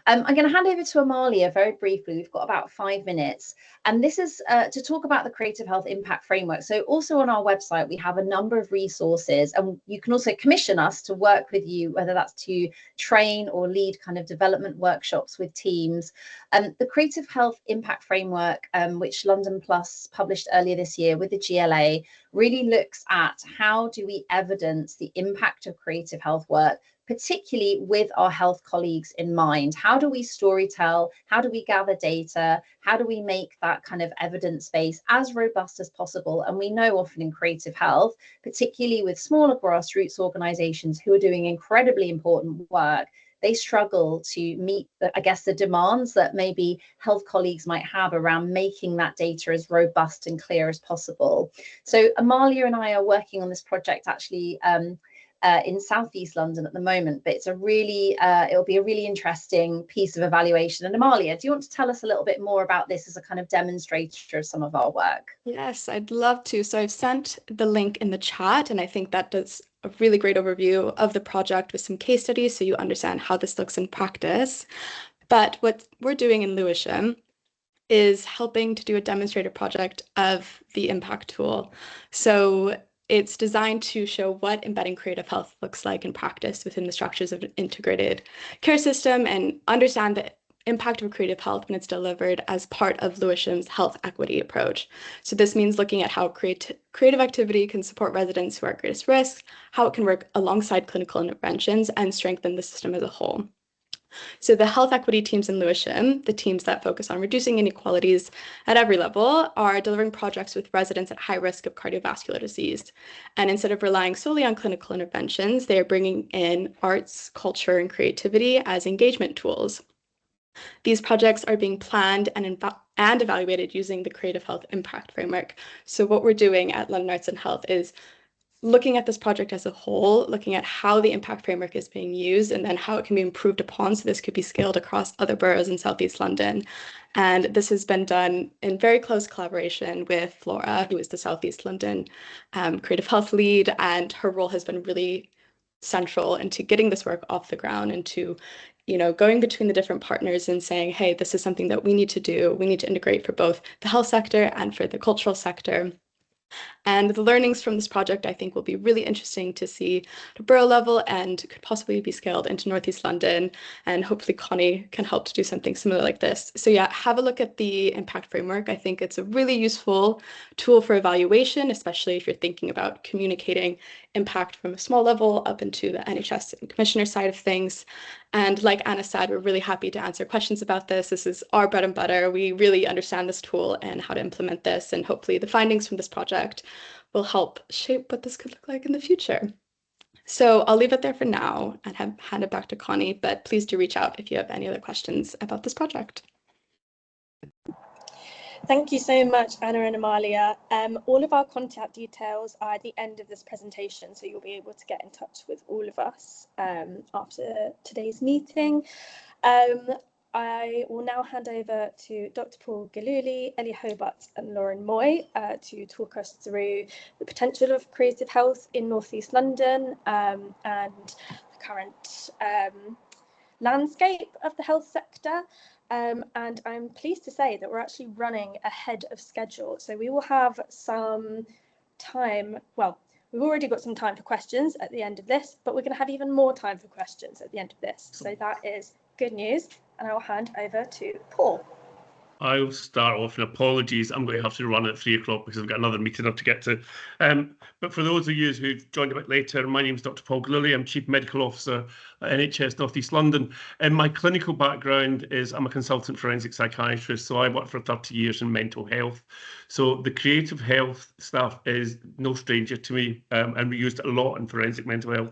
I'm going to hand over to Amalia very briefly. We've got about 5 minutes. And this is to talk about the Creative Health Impact Framework. So also on our website, we have a number of resources, and you can also commission us to work with you, whether that's to train or lead kind of development workshops with teams. The Creative Health Impact Framework, which London Plus published earlier this year with the GLA, really looks at how do we evidence the impact of creative health work, particularly with our health colleagues in mind. How do we storytell? How do we gather data? How do we make that kind of evidence base as robust as possible? And we know often in creative health, particularly with smaller grassroots organisations who are doing incredibly important work, they struggle to meet, I guess, the demands that maybe health colleagues might have around making that data as robust and clear as possible. So Amalia and I are working on this project actually in Southeast London at the moment, but it's a really, it'll be a really interesting piece of evaluation. And Amalia, do you want to tell us a little bit more about this as a kind of demonstrator of some of our work? Yes, I'd love to. So I've sent the link in the chat, and I think that does a really great overview of the project with some case studies so you understand how this looks in practice. But what we're doing in Lewisham is helping to do a demonstrator project of the impact tool. So it's designed to show what embedding creative health looks like in practice within the structures of an integrated care system and understand the impact of creative health when it's delivered as part of Lewisham's health equity approach. So this means looking at how creative activity can support residents who are at greatest risk, how it can work alongside clinical interventions and strengthen the system as a whole. So the health equity teams in Lewisham, the teams that focus on reducing inequalities at every level, are delivering projects with residents at high risk of cardiovascular disease. And instead of relying solely on clinical interventions, they are bringing in arts, culture, and creativity as engagement tools. These projects are being planned and evaluated using the Creative Health Impact Framework. So what we're doing at London Arts and Health is looking at this project as a whole, looking at how the impact framework is being used and then how it can be improved upon so this could be scaled across other boroughs in Southeast London. And this has been done in very close collaboration with Flora, who is the Southeast London creative health lead, and her role has been really central into getting this work off the ground and to, you know, going between the different partners and saying, hey, this is something that we need to do. We need to integrate for both the health sector and for the cultural sector. And the learnings from this project, I think, will be really interesting to see at a borough level and could possibly be scaled into Northeast London. And hopefully Connie can help to do something similar like this. So yeah, have a look at the impact framework. I think it's a really useful tool for evaluation, especially if you're thinking about communicating impact from a small level up into the NHS and commissioner side of things. And like Anna said, we're really happy to answer questions about this. This is our bread and butter. We really understand this tool and how to implement this. And hopefully the findings from this project will help shape what this could look like in the future. So I'll leave it there for now and hand it back to Connie, but please do reach out if you have any other questions about this project. Thank you so much, Anna and Amalia. All of our contact details are at the end of this presentation, so you'll be able to get in touch with all of us after today's meeting. I will now hand over to Dr. Paul Galuli, Ellie Hobart and Lauren Moy to talk us through the potential of creative health in North East London and the current landscape of the health sector. And I'm pleased to say that we're actually running ahead of schedule. So we will have some time, well, we've already got some time for questions at the end of this, but we're going to have even more time for questions at the end of this. So that is good news. And I'll hand over to Paul. I'll start off, and apologies, I'm going to have to run at 3 o'clock because I've got another meeting I have to get to. But for those of you who've joined a bit later, my name is Dr. Paul Galuli. I'm Chief Medical Officer at NHS North East London. And my clinical background is I'm a consultant forensic psychiatrist, so I worked for 30 years in mental health. So the creative health stuff is no stranger to me, and we used it a lot in forensic mental health.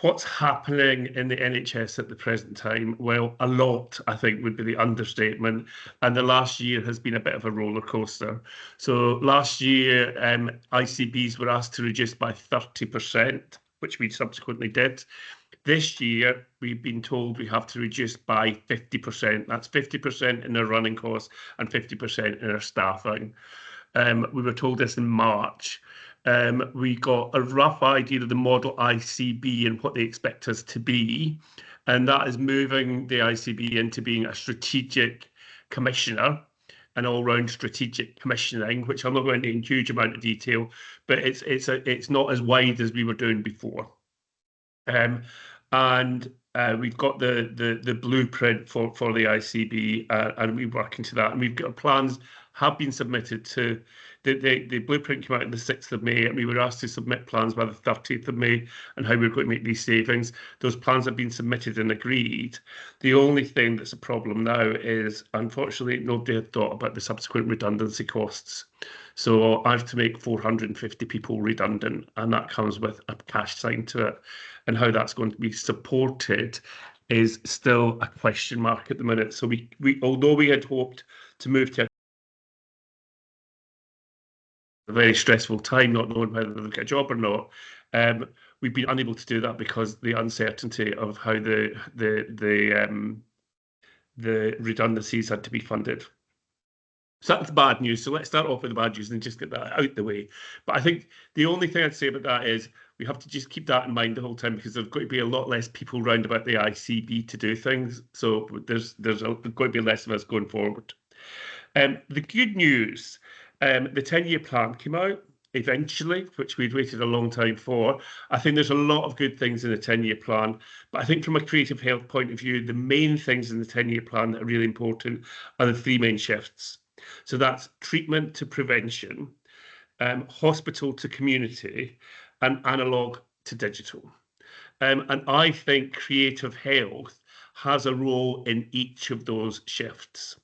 What's happening in the NHS at the present time? Well, a lot, I think, would be the understatement. And the last year has been a bit of a roller coaster. So last year, ICBs were asked to reduce by 30%, which we subsequently did. This year, we've been told we have to reduce by 50%. That's 50% in our running costs and 50% in our staffing. We were told this in March. We got a rough idea of the model ICB and what they expect us to be, and that is moving the ICB into being a strategic commissioner, an all-round strategic commissioning, which I'm not going into in huge amount of detail, but it's not as wide as we were doing before. And we've got the blueprint for the ICB, and we're working to that, and we've got plans have been submitted to. The blueprint came out on the 6th of May, and we were asked to submit plans by the 30th of May and how we're going to make these savings. Those plans have been submitted and agreed. The only thing that's a problem now is, unfortunately, nobody had thought about the subsequent redundancy costs. So I have to make 450 people redundant, and that comes with a cash sign to it. And how that's going to be supported is still a question mark at the minute. So we although we had hoped to move to a very stressful time, not knowing whether they'll get a job or not, We've been unable to do that because the uncertainty of how the redundancies had to be funded. So that's bad news. So let's start off with the bad news and just get that out the way. But I think the only thing I'd say about that is we have to just keep that in mind the whole time, because there's going to be a lot less people round about the ICB to do things. So there's going to be less of us going forward. The good news, the 10-year plan came out eventually, which we'd waited a long time for. I think there's a lot of good things in the 10-year plan, but I think from a creative health point of view, the main things in the 10-year plan that are really important are the three main shifts. So that's treatment to prevention, hospital to community, and analog to digital. And I think creative health has a role in each of those shifts.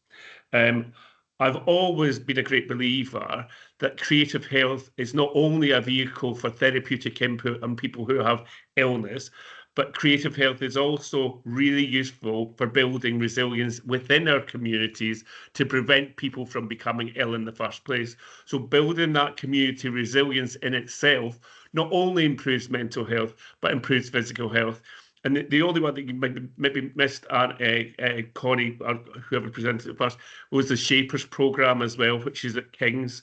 I've always been a great believer that creative health is not only a vehicle for therapeutic input on people who have illness, but creative health is also really useful for building resilience within our communities to prevent people from becoming ill in the first place. So building that community resilience in itself not only improves mental health, but improves physical health. And the only one that you maybe missed, Connie, or whoever presented it first, was the Shapers programme as well, which is at King's,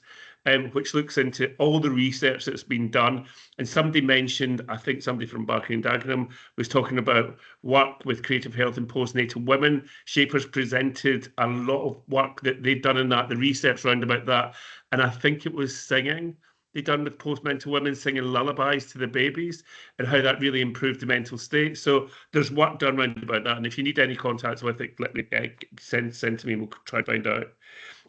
which looks into all the research that's been done. And somebody mentioned, I think somebody from Barking and Dagenham was talking about work with creative health and postnatal women. Shapers presented a lot of work that they'd done in that, the research round about that. And I think it was singing they done with postnatal women, singing lullabies to the babies, and how that really improved the mental state. So there's work done round about that. And if you need any contacts with it, let me send to me and we'll try and find out.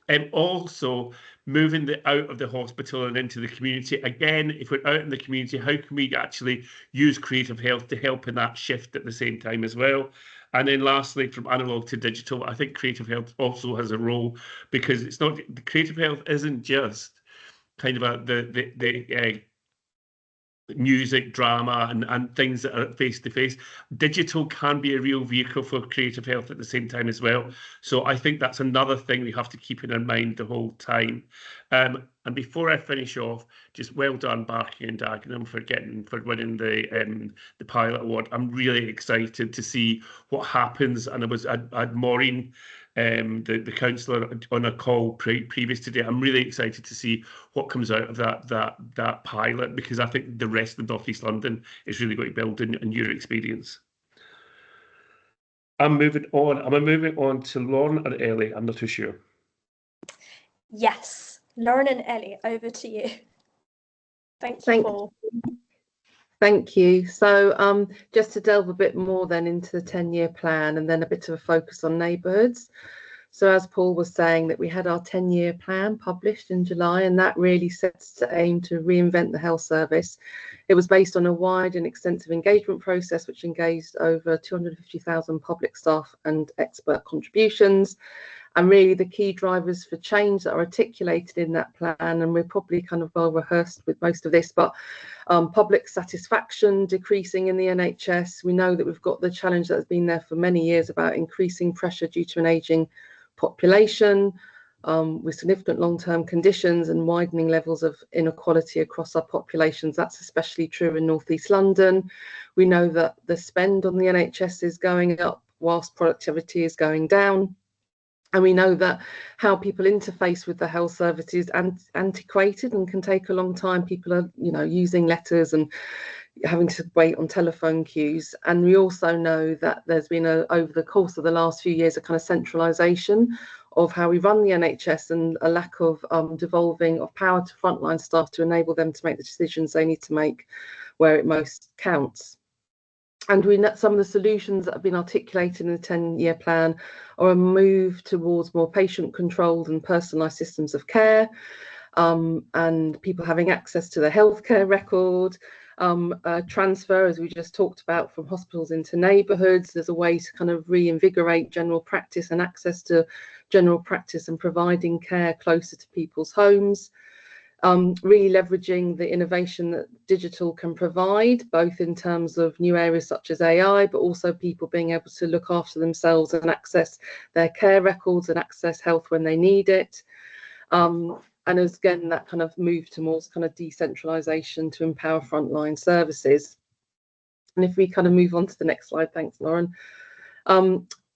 And also moving out of the hospital and into the community. Again, if we're out in the community, how can we actually use creative health to help in that shift at the same time as well? And then lastly, from analog to digital, I think creative health also has a role, because it's not, creative health isn't just kind of the music, drama, and things that are face-to-face. Digital can be a real vehicle for creative health at the same time as well. So I think that's another thing we have to keep in our mind the whole time. And before I finish off, just well done, Barking and Dagenham, for winning the pilot award. I'm really excited to see what happens. And I had Maureen, the councillor, on a call previous today. I'm really excited to see what comes out of that pilot, because I think the rest of North East London is really going to build on your experience. I'm moving on. Am I moving on to Lauren or Ellie? I'm not too sure. Yes, Lauren and Ellie, over to you. Thank you, Paul. Thank you. So just to delve a bit more then into the 10-year plan, and then a bit of a focus on neighbourhoods. So as Paul was saying, that we had our 10-year plan published in July, and that really sets to aim to reinvent the health service. It was based on a wide and extensive engagement process, which engaged over 250,000 public staff and expert contributions. And really the key drivers for change that are articulated in that plan, and we're probably kind of well rehearsed with most of this, but public satisfaction decreasing in the NHS. We know that we've got the challenge that has been there for many years about increasing pressure due to an ageing population, with significant long-term conditions and widening levels of inequality across our populations. That's especially true in North East London. We know that the spend on the NHS is going up whilst productivity is going down. And we know that how people interface with the health service is antiquated and can take a long time. People are, using letters and having to wait on telephone queues. And we also know that there's been over the course of the last few years, a kind of centralisation of how we run the NHS, and a lack of devolving of power to frontline staff to enable them to make the decisions they need to make where it most counts. And we know some of the solutions that have been articulated in the 10-year plan are a move towards more patient-controlled and personalised systems of care, and people having access to the healthcare record, transfer, as we just talked about, from hospitals into neighbourhoods. There's a way to kind of reinvigorate general practice and access to general practice and providing care closer to people's homes. Really leveraging the innovation that digital can provide, both in terms of new areas such as AI, but also people being able to look after themselves and access their care records and access health when they need it. And as again, that kind of move towards kind of decentralisation to empower frontline services. And if we kind of move on to the next slide, thanks, Lauren.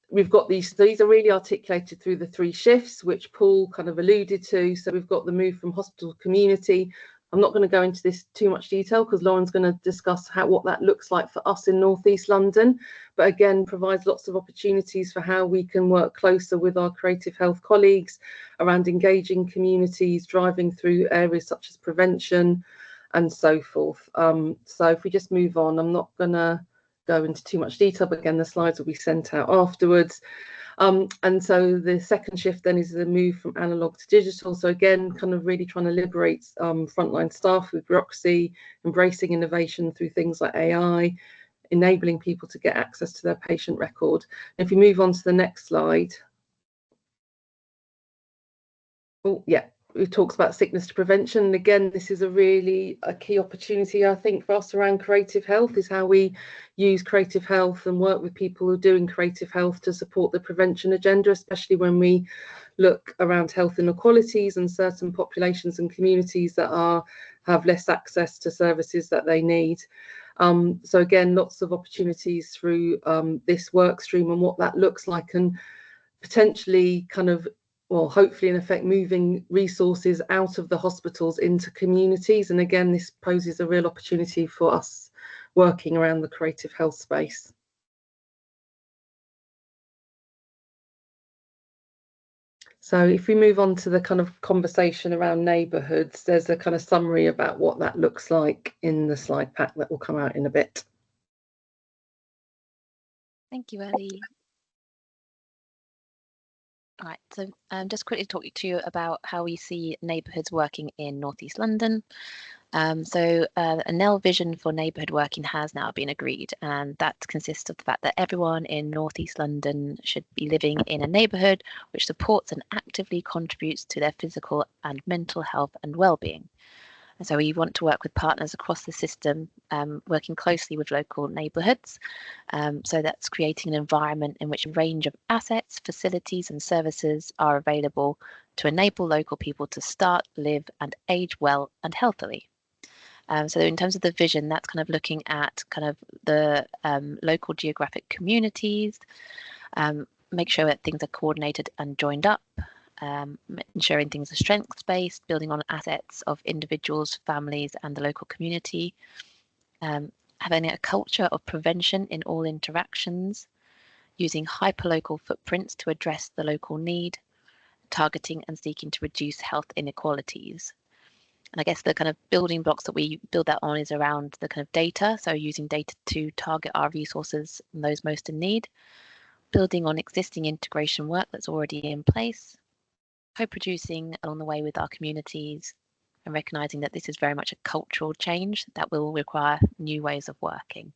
We've got these are really articulated through the 3 shifts, which Paul kind of alluded to. So we've got the move from hospital to community. I'm not going to go into this too much detail because Lauren's going to discuss what that looks like for us in North East London, but again provides lots of opportunities for how we can work closer with our creative health colleagues around engaging communities, driving through areas such as prevention and so forth. So if we just move on, I'm not going to go into too much detail, but again the slides will be sent out afterwards. And so the second shift then is the move from analog to digital. So again, kind of really trying to liberate frontline staff with bureaucracy, embracing innovation through things like AI, enabling people to get access to their patient record. And if you move on to the next slide. Oh, yeah. It talks about sickness to prevention. And again, this is a key opportunity, I think, for us around creative health, is how we use creative health and work with people who are doing creative health to support the prevention agenda, especially when we look around health inequalities and certain populations and communities that have less access to services that they need. So again, lots of opportunities through this work stream and what that looks like, and potentially kind of, well, hopefully in effect moving resources out of the hospitals into communities. And again, this poses a real opportunity for us working around the creative health space. So if we move on to the kind of conversation around neighbourhoods, there's a kind of summary about what that looks like in the slide pack that will come out in a bit. Thank you, Ellie. All right, so just quickly talk to you about how we see neighbourhoods working in North East London. So a NEL vision for neighbourhood working has now been agreed, and that consists of the fact that everyone in North East London should be living in a neighbourhood which supports and actively contributes to their physical and mental health and well-being. And so we want to work with partners across the system, working closely with local neighbourhoods. So that's creating an environment in which a range of assets, facilities and services are available to enable local people to start, live and age well and healthily. So in terms of the vision, that's kind of looking at kind of the local geographic communities, make sure that things are coordinated and joined up, ensuring things are strengths-based, building on assets of individuals, families and the local community, having a culture of prevention in all interactions, using hyperlocal footprints to address the local need, targeting and seeking to reduce health inequalities. And I guess the kind of building blocks that we build that on is around the kind of data, so using data to target our resources and those most in need, building on existing integration work that's already in place, co-producing along the way with our communities, and recognising that this is very much a cultural change that will require new ways of working.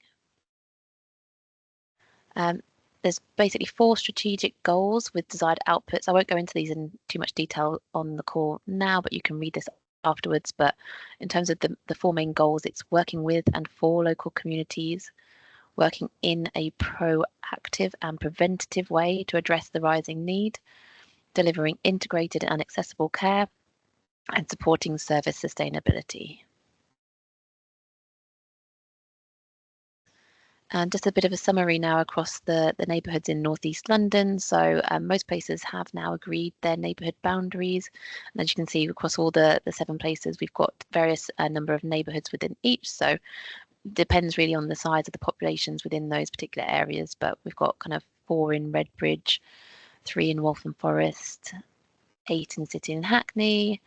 There's basically 4 strategic goals with desired outputs. I won't go into these in too much detail on the call now, but you can read this afterwards. But in terms of the 4 main goals, it's working with and for local communities, working in a proactive and preventative way to address the rising need, delivering integrated and accessible care, and supporting service sustainability. And just a bit of a summary now across the neighbourhoods in North East London. So most places have now agreed their neighbourhood boundaries. And as you can see across all the 7 places, we've got various number of neighbourhoods within each. So it depends really on the size of the populations within those particular areas. But we've got kind of 4 in Redbridge, 3 in Waltham Forest, 8 in City and Hackney,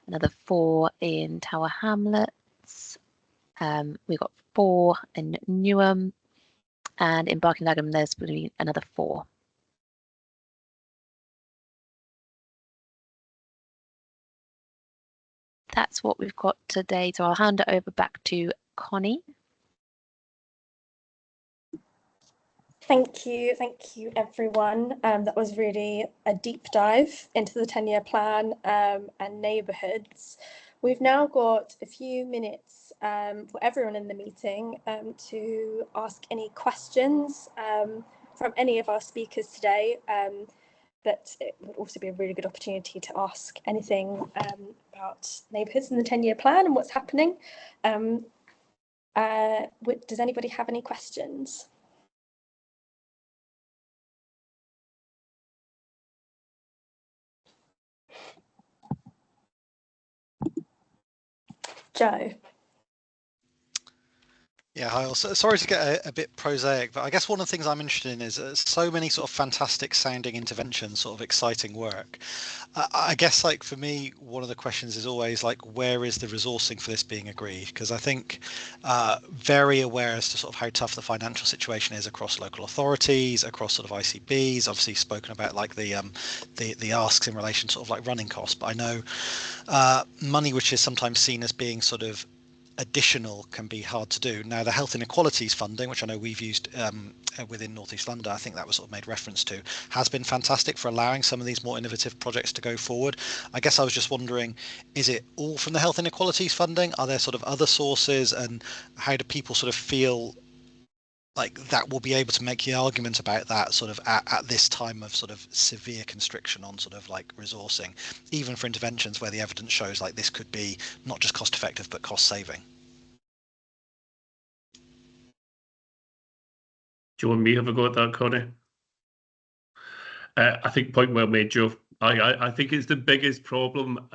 another 4 in Tower Hamlets. We've got 4 in Newham. And in Barking Dagenham, there's going to be another 4. That's what we've got today. So I'll hand it over back to Connie. Thank you everyone. That was really a deep dive into the 10-year plan and neighbourhoods. We've now got a few minutes for everyone in the meeting to ask any questions from any of our speakers today. but it would also be a really good opportunity to ask anything about neighbourhoods and the 10-year plan and what's happening. Does anybody have any questions? Joe. Yeah, hi. Also, sorry to get a bit prosaic, but I guess one of the things I'm interested in is so many sort of fantastic sounding interventions, sort of exciting work. I guess, like, for me, one of the questions is always like, where is the resourcing for this being agreed? Because I think very aware as to sort of how tough the financial situation is across local authorities, across sort of ICBs. Obviously, spoken about like the asks in relation to sort of like running costs, but I know money which is sometimes seen as being sort of additional can be hard to do. Now, the health inequalities funding, which I know we've used within North East London, I think that was sort of made reference to, has been fantastic for allowing some of these more innovative projects to go forward. I guess I was just wondering, is it all from the health inequalities funding? Are there sort of other sources, and how do people sort of feel like that will be able to make the argument about that sort of at this time of sort of severe constriction on sort of like resourcing, even for interventions where the evidence shows like this could be not just cost effective but cost saving? Do you want me to have a go at that, Connie? I think point well made, Joe. I think it's the biggest problem.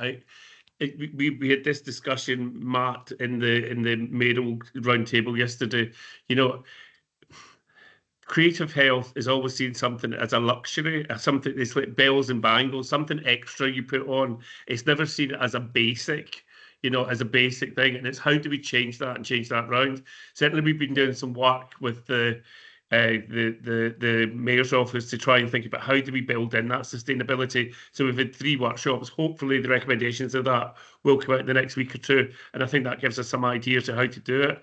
We had this discussion, Matt, in the mayoral roundtable yesterday. You know, creative health is always seen something as a luxury, as something that's like bells and bangles, something extra you put on. It's never seen as a basic, you know, as a basic thing. And it's how do we change that and change that round? Certainly, we've been doing some work with the mayor's office to try and think about how do we build in that sustainability. So we've had 3 workshops. Hopefully, the recommendations of that will come out in the next week or 2, and I think that gives us some ideas of how to do it.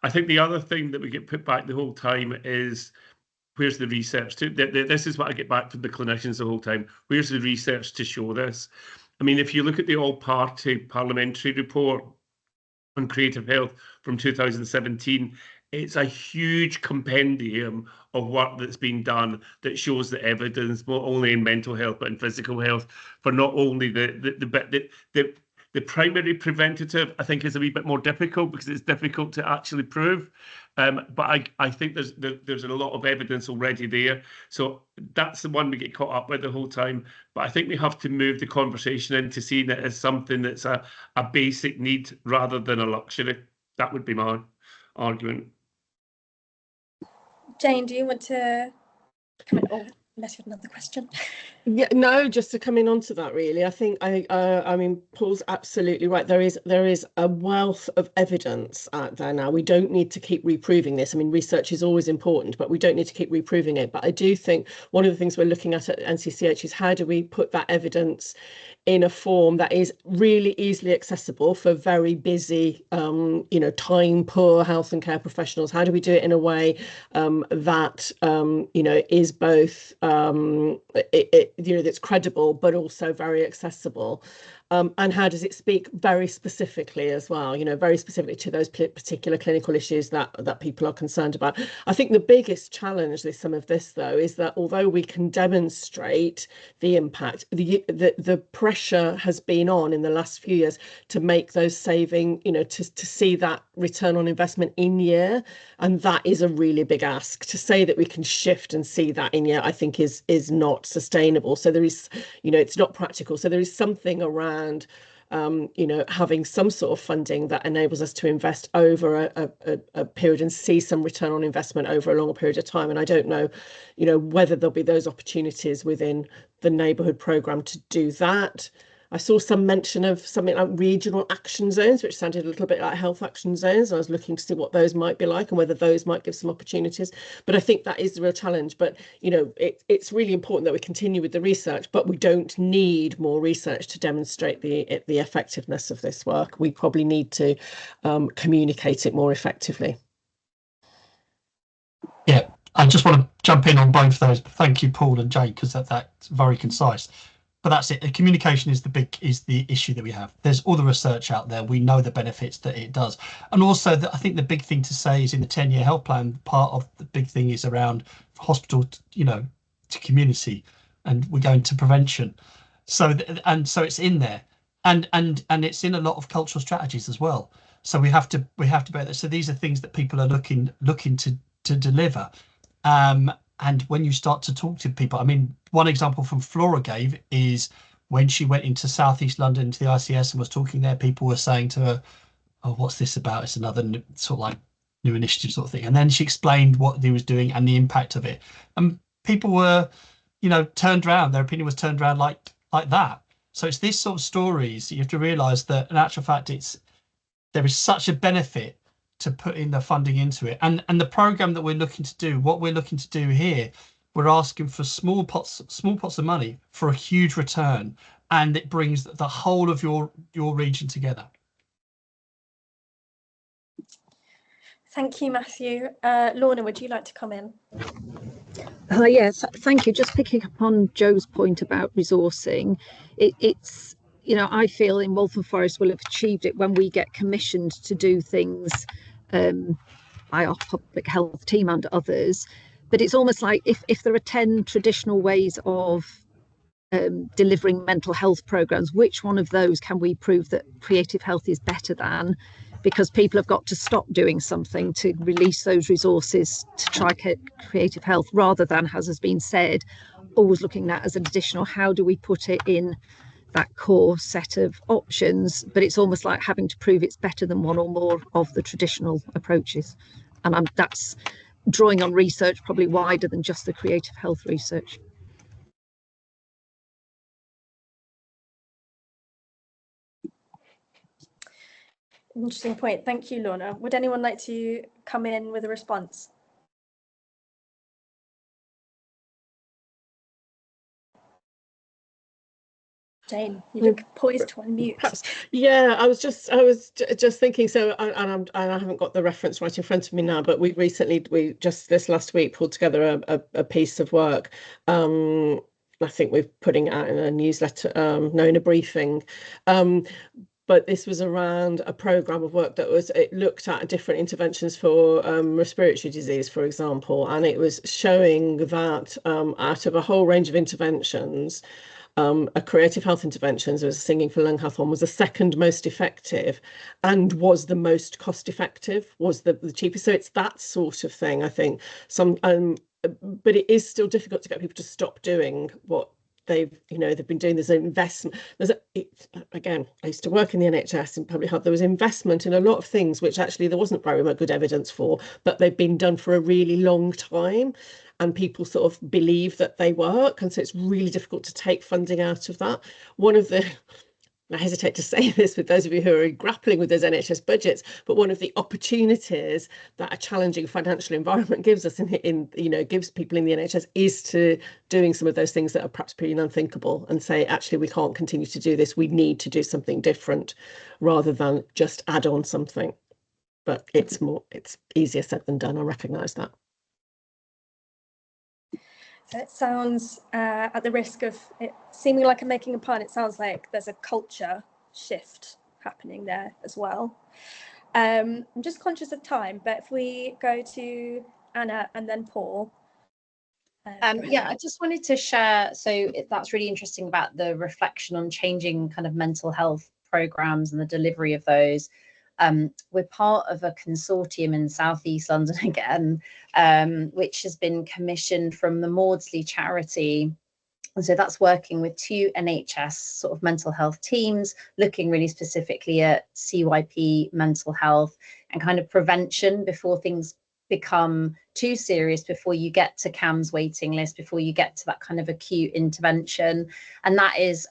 I think the other thing that we get put back the whole time is, where's the research? This is what I get back from the clinicians the whole time. Where's the research to show this? I mean, if you look at the all-party parliamentary report on creative health from 2017, it's a huge compendium of work that's been done that shows the evidence, not only in mental health but in physical health, for not only the primary preventative. I think is a wee bit more difficult because it's difficult to actually prove. But I think there's a lot of evidence already there. So that's the one we get caught up with the whole time. But I think we have to move the conversation into seeing it as something that's a basic need rather than a luxury. That would be my argument. Jane, do you want to come in? Oh, unless you have another question. Yeah, no, just to come in onto that, really. I think I mean, Paul's absolutely right. There is a wealth of evidence out there now. We don't need to keep reproving this. I mean, research is always important, but we don't need to keep reproving it. But I do think one of the things we're looking at NCCH is how do we put that evidence in a form that is really easily accessible for very busy, you know, time poor health and care professionals. How do we do it in a way that you know, is both you know, that's credible but also very accessible, and how does it speak very specifically as well, you know, very specifically to those particular clinical issues that people are concerned about. I think the biggest challenge with some of this, though, is that although we can demonstrate the impact, the pressure has been on in the last few years to make those saving, you know, to see that return on investment in year, and that is a really big ask. To say that we can shift and see that in year, I think is not sustainable. So there is, you know, it's not practical. So there is something around you know, having some sort of funding that enables us to invest over a period and see some return on investment over a longer period of time. And I don't know, you know, whether there'll be those opportunities within the neighbourhood programme to do that. I saw some mention of something like regional action zones, which sounded a little bit like health action zones. I was looking to see what those might be like and whether those might give some opportunities. But I think that is the real challenge. But, you know, it's really important that we continue with the research, but we don't need more research to demonstrate the effectiveness of this work. We probably need to communicate it more effectively. Yeah, I just want to jump in on both those. Thank you, Paul and Jay, because that's very concise. But that's it. The communication is the issue that we have. There's all the research out there. We know the benefits that it does. And also, I think the big thing to say is in the 10-year health plan, part of the big thing is around hospital, you know, to community. and we go into prevention. So so it's in there, and it's in a lot of cultural strategies as well. So we have to bear that. So these are things that people are looking to deliver. And when you start to talk to people, I mean, one example from Flora gave is when she went into Southeast London to the ICS and was talking there, people were saying to her, "Oh, what's this about? It's another sort of like new initiative sort of thing." And then she explained what he was doing and the impact of it. And people were, turned around. Their opinion was turned around like that. So it's these sort of stories that you have to realise that in actual fact, there is such a benefit to putting the funding into it. And the programme that we're looking to do, what we're looking to do here, we're asking for small pots of money for a huge return, and it brings the whole of your region together. Thank you, Matthew. Lorna, would you like to come in? Yes, thank you. Just picking up on Joe's point about resourcing, it's, I feel in Waltham Forest we'll have achieved it when we get commissioned to do things by our public health team and others. But it's almost like if there are 10 traditional ways of delivering mental health programs, which one of those can we prove that creative health is better than? Because people have got to stop doing something to release those resources to try creative health, rather than, as has been said, always looking at as an additional, how do we put it in that core set of options? But it's almost like having to prove it's better than one or more of the traditional approaches. And that's drawing on research probably wider than just the creative health research. Interesting point. Thank you, Lorna. Would anyone like to come in with a response? Jane, you look poised to unmute. Perhaps, yeah, I was just thinking. So, and I haven't got the reference right in front of me now, but we just this last week pulled together a piece of work. I think we're putting it out in a newsletter, in a briefing. But this was around a programme of work it looked at different interventions for respiratory disease, for example, and it was showing that out of a whole range of interventions, a creative health interventions, there was a singing for lung health one, was the second most effective and was the most cost effective, was the cheapest. So it's that sort of thing, I think. But it is still difficult to get people to stop doing what they've been doing. There's an investment. Again, I used to work in the NHS in public health. There was investment in a lot of things which actually there wasn't very much good evidence for, but they've been done for a really long time, and people sort of believe that they work, and so it's really difficult to take funding out of that. I hesitate to say this with those of you who are grappling with those NHS budgets, but one of the opportunities that a challenging financial environment gives us gives people in the NHS is to doing some of those things that are perhaps pretty unthinkable, and say, actually, we can't continue to do this. We need to do something different rather than just add on something. But it's easier said than done. I recognise that. So it sounds, at the risk of it seeming like I'm making a pun, it sounds like there's a culture shift happening there as well. I'm just conscious of time, but if we go to Anna and then Paul. Yeah, I just wanted to share, so that's really interesting about the reflection on changing kind of mental health programs and the delivery of those. We're part of a consortium in Southeast London again, which has been commissioned from the Maudsley charity. And so that's working with 2 NHS sort of mental health teams, looking really specifically at CYP mental health and kind of prevention before things become too serious, before you get to CAMHS waiting list, before you get to that kind of acute intervention. And that is,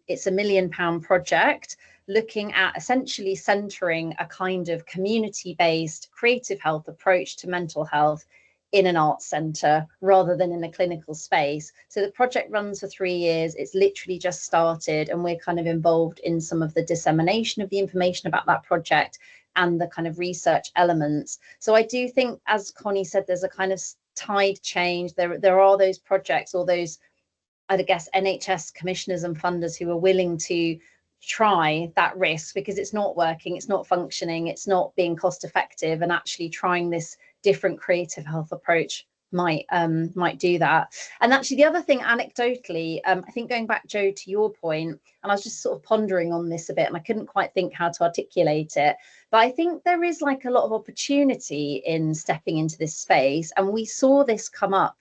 it's a £1 million project looking at essentially centering a kind of community-based creative health approach to mental health in an arts centre rather than in a clinical space. So the project runs for 3 years. It's literally just started, and we're kind of involved in some of the dissemination of the information about that project and the kind of research elements. So I do think, as Connie said, there's a kind of tide change. There are those projects, or those, I guess, NHS commissioners and funders who are willing to try that risk because it's not working, it's not functioning, it's not being cost effective, and actually trying this different creative health approach might do that. And actually the other thing anecdotally, I think going back, Joe, to your point, and I was just sort of pondering on this a bit and I couldn't quite think how to articulate it, but I think there is like a lot of opportunity in stepping into this space. And we saw this come up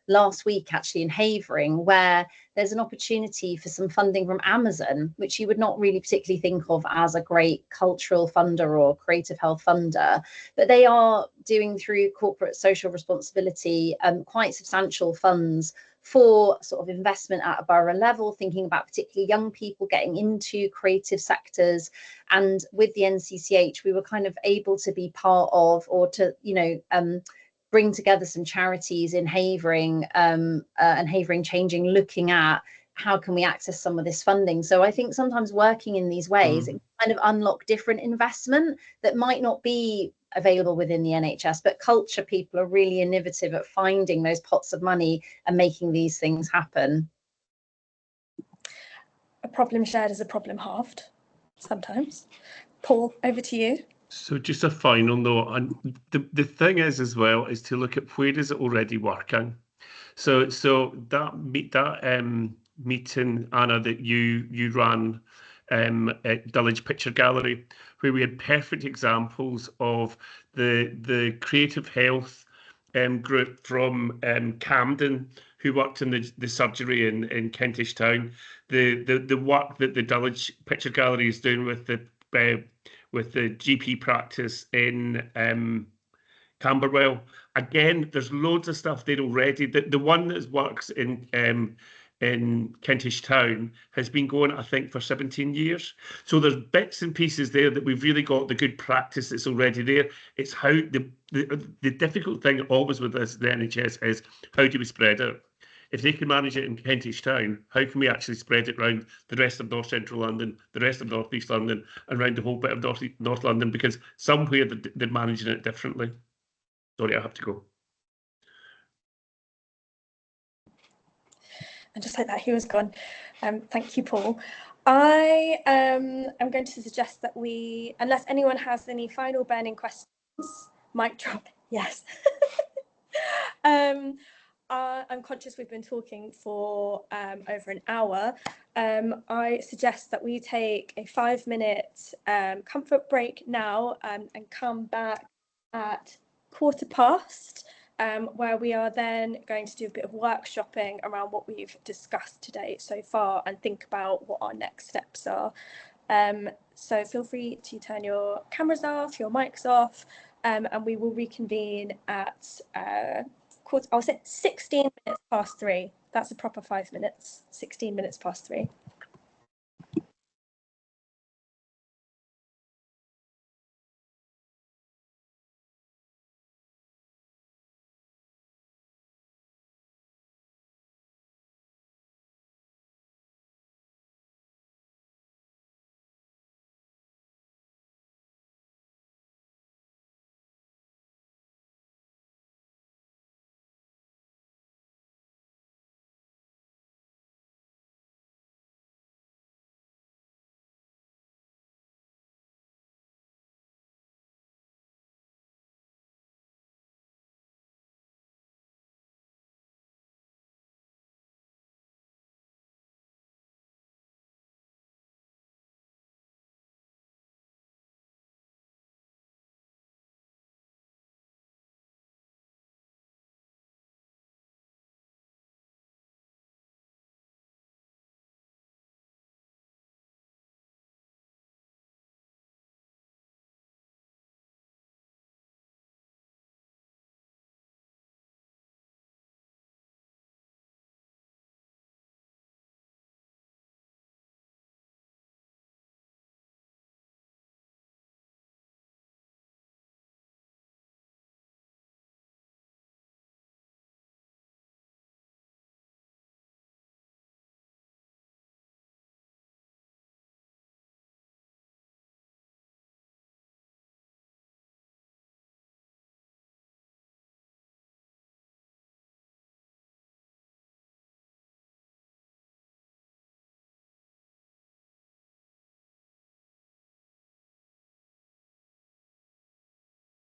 last week actually in Havering, where there's an opportunity for some funding from Amazon, which you would not really particularly think of as a great cultural funder or creative health funder, but they are doing through corporate social responsibility quite substantial funds for sort of investment at a borough level, thinking about particularly young people getting into creative sectors. And with the NCCH, we were kind of able to be part of, or to, you know, bring together some charities in Havering and Havering Changing, looking at how can we access some of this funding. So I think sometimes working in these ways, it kind of unlock different investment that might not be available within the NHS, but culture people are really innovative at finding those pots of money and making these things happen. A problem shared is a problem halved sometimes. Paul, over to you. So just a final note, and the thing is as well is to look at where is it already working. So that meeting, Anna, that you ran at Dulwich Picture Gallery, where we had perfect examples of the creative health group from Camden, who worked in the surgery in Kentish Town, the work that the Dulwich Picture Gallery is doing with the GP practice in Camberwell. Again, there's loads of stuff there already. The one that works in Kentish Town has been going, I think, for 17 years. So there's bits and pieces there that we've really got the good practice that's already there. It's how the difficult thing always with this, the NHS, is how do we spread it? If they can manage it in Kentish Town, how can we actually spread it around the rest of North Central London, the rest of North East London, and around the whole bit of North London? Because somewhere they're managing it differently. Sorry, I have to go. And just like that, he was gone. Thank you, Paul. I am going to suggest that we, unless anyone has any final burning questions, mic drop. Yes. I'm conscious we've been talking for over an hour. I suggest that we take a 5-minute comfort break now and come back at 15:15, where we are then going to do a bit of workshopping around what we've discussed today so far and think about what our next steps are. So feel free to turn your cameras off, your mics off, and we will reconvene at I'll say 16 minutes past 3. That's a proper 5 minutes, 16 minutes past 3.